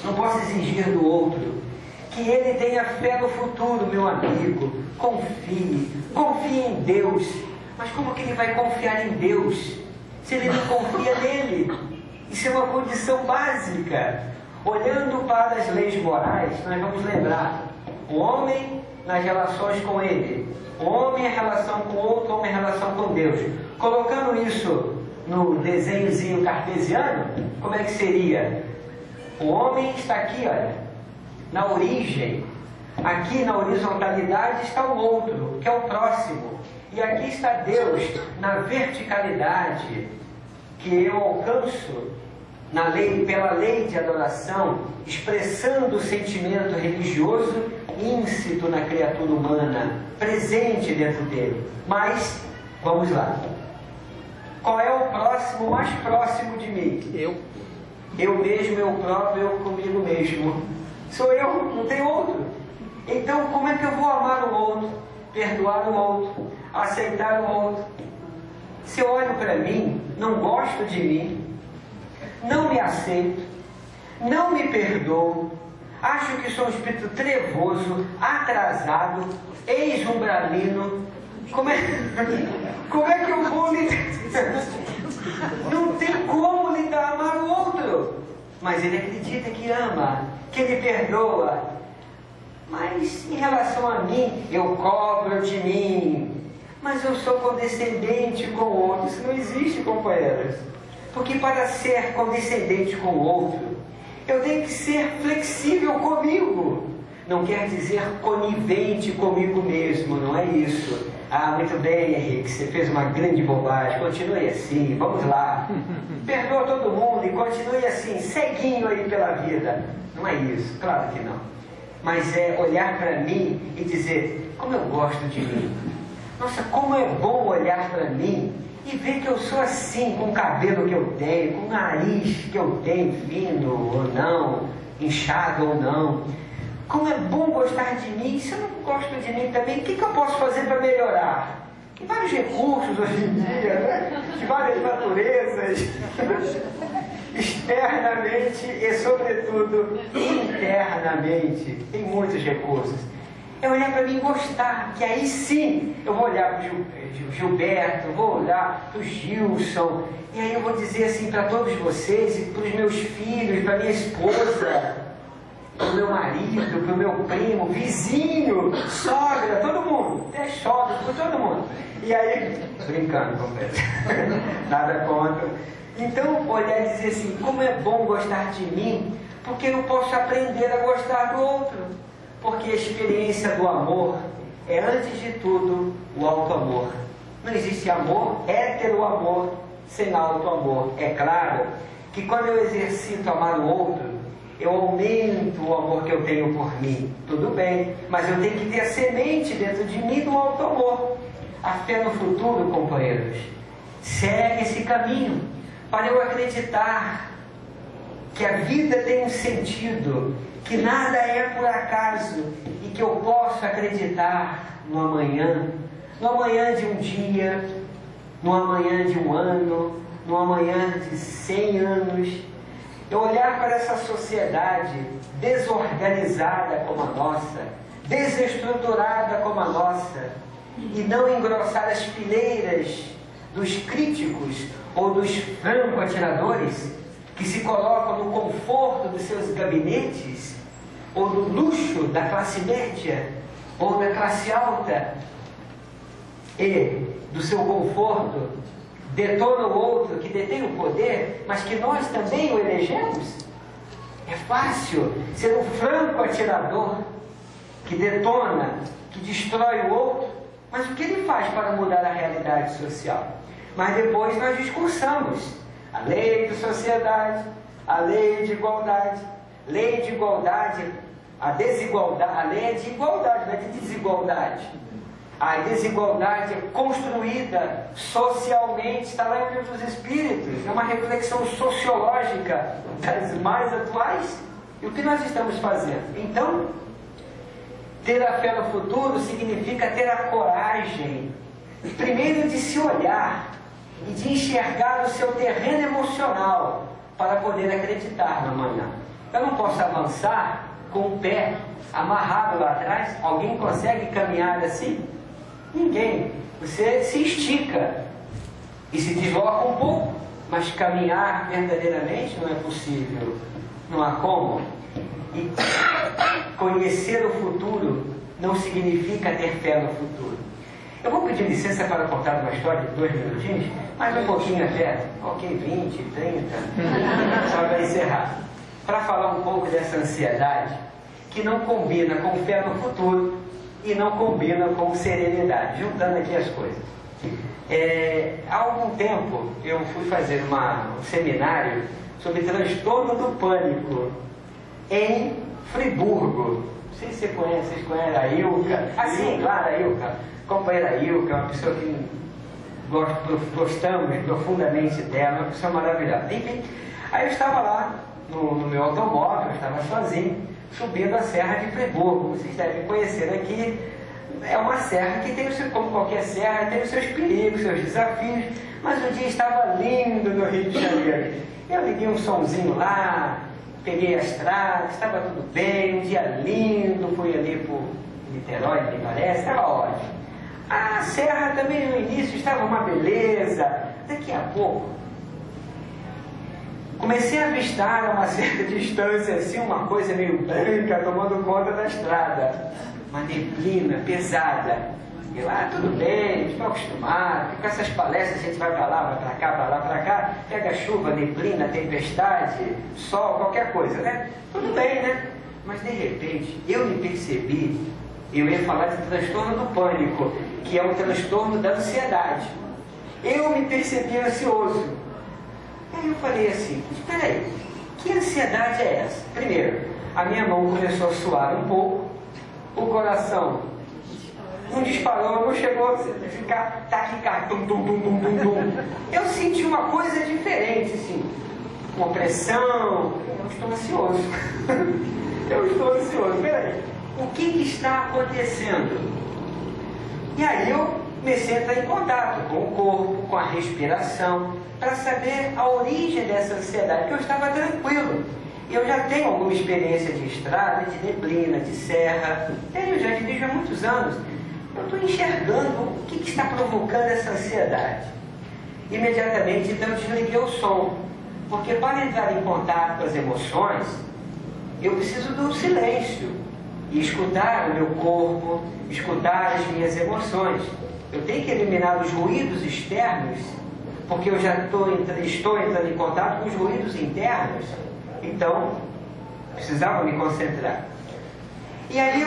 não posso exigir do outro que ele tenha fé no futuro, meu amigo. Confie em Deus. Mas como que ele vai confiar em Deus se ele não confia nele? Isso é uma condição básica. Olhando para as leis morais, nós vamos lembrar: o homem nas relações com ele, o homem em relação com o outro, o homem em relação com Deus. Colocando isso no desenhozinho cartesiano, como é que seria? O homem está aqui, olha, na origem. Aqui na horizontalidade está o outro, que é o próximo. E aqui está Deus na verticalidade, que eu alcanço pela lei de adoração, expressando o sentimento religioso íncito na criatura humana, presente dentro dele. Mas, vamos lá. Qual é o próximo mais próximo de mim? Eu mesmo, eu próprio, eu comigo mesmo. Sou eu, não tem outro. Então, como é que eu vou amar o outro, perdoar o outro, aceitar o outro? Se eu olho para mim, não gosto de mim, não me aceito, não me perdoo, acho que sou um espírito trevoso, atrasado, ex-umbralino, Como é que eu vou lidar? Não tem como lidar, amar o outro. Mas ele acredita que ama, que ele perdoa. Mas em relação a mim, eu cobro de mim. Mas eu sou condescendente com o outro. Isso não existe, companheiros. Porque para ser condescendente com o outro, eu tenho que ser flexível comigo. Não quer dizer conivente comigo mesmo, não é isso. Ah, muito bem, Henrique, você fez uma grande bobagem, continue assim, vamos lá. Perdoa todo mundo e continue assim, ceguinho aí pela vida. Não é isso, claro que não. Mas é olhar para mim e dizer, como eu gosto de mim. Nossa, como é bom olhar para mim e ver que eu sou assim, com o cabelo que eu tenho, com o nariz que eu tenho, fino ou não, inchado ou não. Como é bom gostar de mim. Se eu não gosto de mim também, o que eu posso fazer para melhorar? Tem vários recursos hoje em dia, né? De várias naturezas, externamente e, sobretudo, internamente. Tem muitos recursos. É olhar para mim e gostar, que aí sim eu vou olhar para o Gilberto, vou olhar para o Gilson, e aí eu vou dizer assim para todos vocês, e para os meus filhos, para minha esposa, para o meu marido, para o meu primo, vizinho, sogra, todo mundo, até sogra, por todo mundo. E aí, brincando, confesso, nada contra. Então, olhar e dizer assim, como é bom gostar de mim, porque eu posso aprender a gostar do outro. Porque a experiência do amor é, antes de tudo, o auto-amor. Não existe amor, hétero-amor, sem auto-amor. É claro que quando eu exercito amar o outro, eu aumento o amor que eu tenho por mim. Tudo bem, mas eu tenho que ter a semente dentro de mim do auto-amor. A fé no futuro, companheiros, segue esse caminho para eu acreditar que a vida tem um sentido, que nada é por acaso e que eu posso acreditar no amanhã de um dia, no amanhã de um ano, no amanhã de 100 anos. Eu olhar para essa sociedade desorganizada como a nossa, desestruturada como a nossa, e não engrossar as fileiras dos críticos ou dos franco-atiradores que se colocam no conforto dos seus gabinetes, ou no luxo da classe média, ou da classe alta, e do seu conforto detona o outro que detém o poder, mas que nós também o elegemos. É fácil ser um franco-atirador que detona, que destrói o outro, mas o que ele faz para mudar a realidade social? Mas depois nós discursamos a lei de sociedade, a lei de igualdade, a desigualdade, a lei é de igualdade, não é de desigualdade. A desigualdade é construída socialmente, está lá em Livro dos Espíritos, é uma reflexão sociológica das mais atuais. E o que nós estamos fazendo? Então, ter a fé no futuro significa ter a coragem, primeiro de se olhar e de enxergar o seu terreno emocional para poder acreditar no amanhã. Eu não posso avançar com o pé amarrado lá atrás. Alguém consegue caminhar assim? Ninguém. Você se estica e se desloca um pouco, mas caminhar verdadeiramente não é possível. Não há como. E conhecer o futuro não significa ter fé no futuro. Eu vou pedir licença para contar uma história de 2 minutinhos, mais um pouquinho até, ok, 20, 30, só para encerrar. Para falar um pouco dessa ansiedade que não combina com fé no futuro e não combina com serenidade, juntando aqui as coisas. Há algum tempo eu fui fazer um seminário sobre transtorno do pânico em Friburgo. Não sei se vocês conhecem a Ilka. Ah, sim, claro, a Ilka. Companheira Ilka, uma pessoa que gostamos profundamente dela, uma pessoa maravilhosa. Enfim, aí eu estava lá no meu automóvel, eu estava sozinho, subindo a Serra de Friburgo. Vocês devem conhecer aqui. É uma serra que tem, como qualquer serra, tem os seus perigos, seus desafios, mas o dia estava lindo no Rio de Janeiro. Eu liguei um somzinho lá, peguei a estrada, estava tudo bem, um dia lindo, fui ali por Niterói, me parece, estava ótimo. Às serra também no início estava uma beleza. Daqui a pouco, comecei a avistar a uma certa distância, assim, uma coisa meio branca tomando conta da estrada. Uma neblina pesada. Eu, tudo bem, estou acostumado, porque com essas palestras a gente vai para lá, vai para cá, para lá, para cá, pega chuva, neblina, tempestade, sol, qualquer coisa, né? Tudo bem, né? Mas de repente, eu me percebi, eu ia falar de transtorno do pânico, que é um transtorno da ansiedade. Eu me percebi ansioso. Aí eu falei assim, espera aí, que ansiedade é essa? Primeiro, a minha mão começou a suar um pouco, o coração não disparou, não chegou a ficar taquicardia, tum, tum, tum, tum, tum, tum. Eu senti uma coisa diferente, assim, uma pressão. Eu estou ansioso. Eu estou ansioso. Peraí, o que está acontecendo? E aí eu comecei a entrar em contato com o corpo, com a respiração, para saber a origem dessa ansiedade, porque eu estava tranquilo. Eu já tenho alguma experiência de estrada, de neblina, de serra, eu já dirijo há muitos anos. Eu estou enxergando o que está provocando essa ansiedade. Imediatamente, então, eu desliguei o som, porque para entrar em contato com as emoções, eu preciso do silêncio e escutar o meu corpo, escutar as minhas emoções. Eu tenho que eliminar os ruídos externos, porque eu já estou entrando em contato com os ruídos internos. Então, precisava me concentrar. E aí,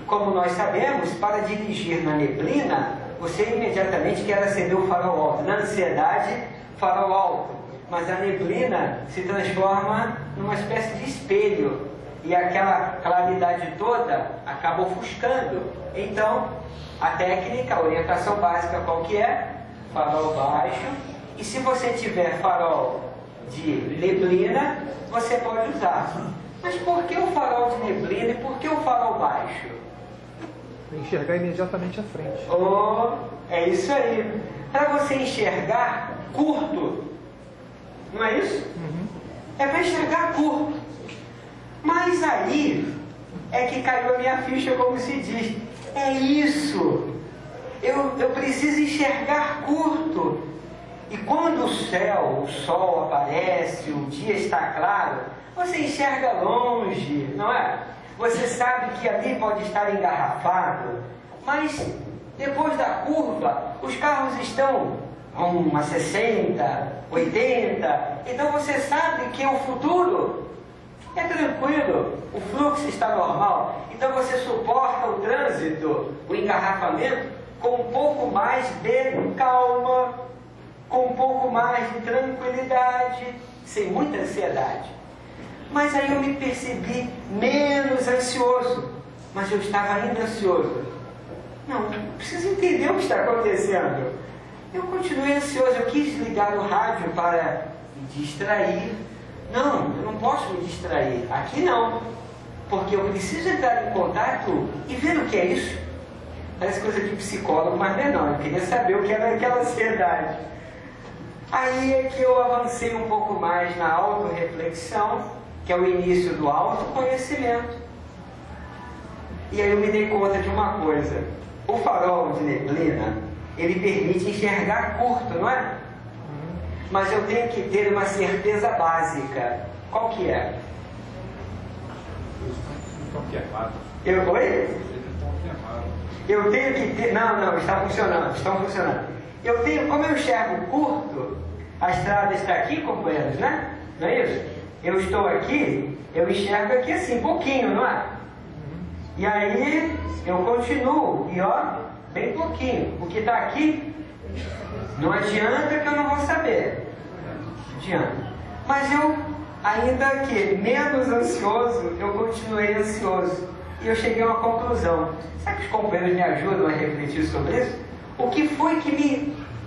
como nós sabemos, para dirigir na neblina, você imediatamente quer acender o farol alto. Na ansiedade, farol alto. Mas a neblina se transforma numa espécie de espelho. E aquela claridade toda acaba ofuscando. Então, a técnica, a orientação básica qual que é? Farol baixo. E se você tiver farol de neblina, você pode usar. Mas por que o farol de neblina e por que o farol baixo? Enxergar imediatamente à frente. É isso aí. Para você enxergar curto. Não é isso? Uhum. É para enxergar curto. Mas aí é que caiu a minha ficha, como se diz. É isso. Eu preciso enxergar curto. E quando o céu, o sol aparece, o dia está claro, você enxerga longe, não é? Você sabe que ali pode estar engarrafado, mas depois da curva, os carros estão a 60, 80, então você sabe que o futuro é tranquilo, o fluxo está normal, então você suporta o trânsito, o engarrafamento, com um pouco mais de calma, com um pouco mais de tranquilidade, sem muita ansiedade. Mas aí eu me percebi menos ansioso, mas eu estava ainda ansioso. Não, preciso entender o que está acontecendo. Eu continuei ansioso, eu quis ligar o rádio para me distrair. Não, eu não posso me distrair, aqui não, porque eu preciso entrar em contato e ver o que é isso. Parece coisa de psicólogo, mas não é não, eu queria saber o que era aquela ansiedade. Aí é que eu avancei um pouco mais na autorreflexão, que é o início do autoconhecimento. E aí eu me dei conta de uma coisa. O farol de neblina, ele permite enxergar curto, não é? Mas eu tenho que ter uma certeza básica. Qual que é? Oi? Eu tenho que ter... Não, está funcionando, estão funcionando. Eu tenho, como eu enxergo curto, a estrada está aqui, companheiros, né? Não é isso? Eu estou aqui, eu enxergo aqui assim, pouquinho, não é? E aí, eu continuo, e ó, bem pouquinho. O que está aqui, não adianta que eu não vou saber. Não adianta. Mas eu, ainda que menos ansioso, eu continuei ansioso. E eu cheguei a uma conclusão. Será que os companheiros me ajudam a refletir sobre isso? O que foi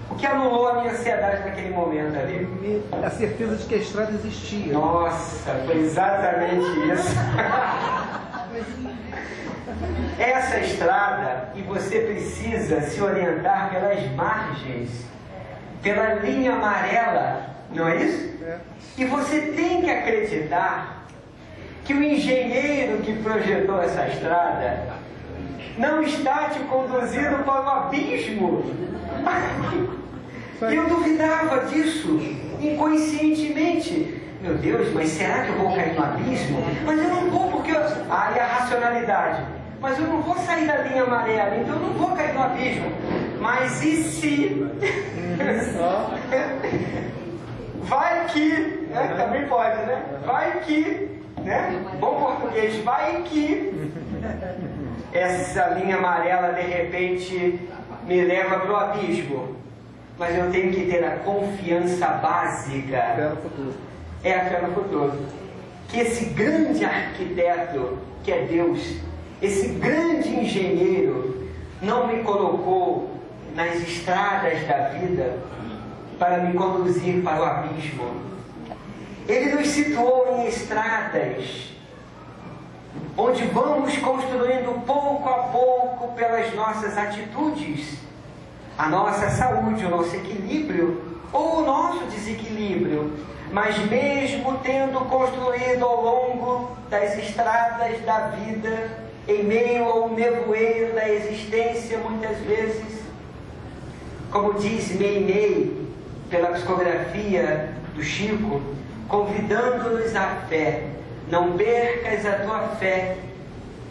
o que anulou a minha ansiedade naquele momento ali? A certeza de que a estrada existia. Nossa, foi exatamente isso. Essa estrada, e você precisa se orientar pelas margens, pela linha amarela, não é isso? É. E você tem que acreditar que o engenheiro que projetou essa estrada não está te conduzindo para o abismo. E eu duvidava disso, inconscientemente. Meu Deus, mas será que eu vou cair no abismo? Mas eu não vou, porque... Aí a racionalidade. Mas eu não vou sair da linha amarela, então eu não vou cair no abismo. Mas e se? Vai que... Né? Também pode, né? Vai que... Né? Bom português, vai que... Essa linha amarela, de repente, me leva para o abismo. Mas eu tenho que ter a confiança básica. Fé no futuro. É a fé no futuro. Que esse grande arquiteto, que é Deus, esse grande engenheiro, não me colocou nas estradas da vida para me conduzir para o abismo. Ele nos situou em estradas onde vamos construindo pouco a pouco pelas nossas atitudes a nossa saúde, o nosso equilíbrio ou o nosso desequilíbrio. Mas mesmo tendo construído ao longo das estradas da vida, em meio ao nevoeiro da existência, muitas vezes, como diz Meimei, pela psicografia do Chico, convidando-nos à fé, não percas a tua fé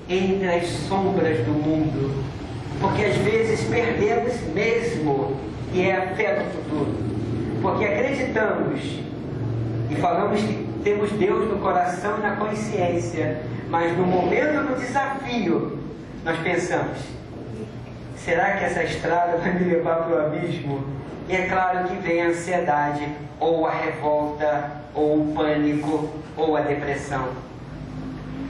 entre as sombras do mundo, porque às vezes perdemos mesmo, e é a fé no futuro, porque acreditamos e falamos que temos Deus no coração e na consciência, mas no momento do desafio, nós pensamos, será que essa estrada vai me levar para o abismo? E é claro que vem a ansiedade, ou a revolta, ou o pânico, ou a depressão.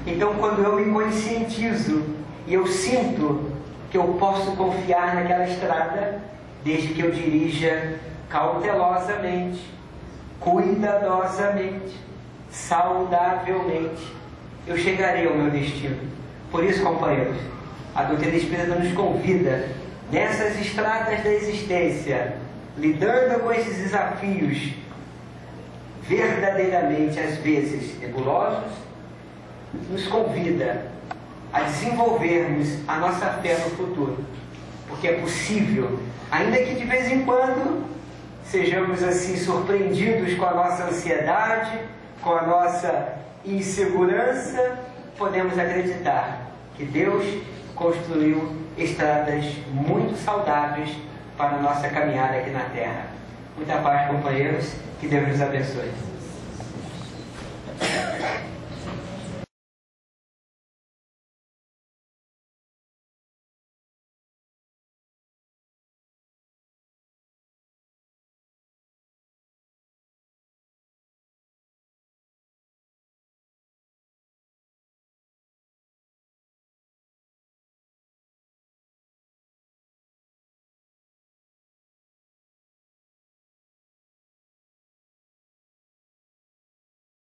Então, quando eu me conscientizo e eu sinto que eu posso confiar naquela estrada, desde que eu dirija cautelosamente, cuidadosamente, saudavelmente, eu chegarei ao meu destino. Por isso, companheiros, a doutrina espírita nos convida, nessas estradas da existência, lidando com esses desafios verdadeiramente, às vezes, nebulosos, nos convida a desenvolvermos a nossa fé no futuro. Porque é possível, ainda que de vez em quando sejamos assim surpreendidos com a nossa ansiedade, com a nossa insegurança, podemos acreditar que Deus construiu estradas muito saudáveis para a nossa caminhada aqui na Terra. Muita paz, companheiros, que Deus nos abençoe.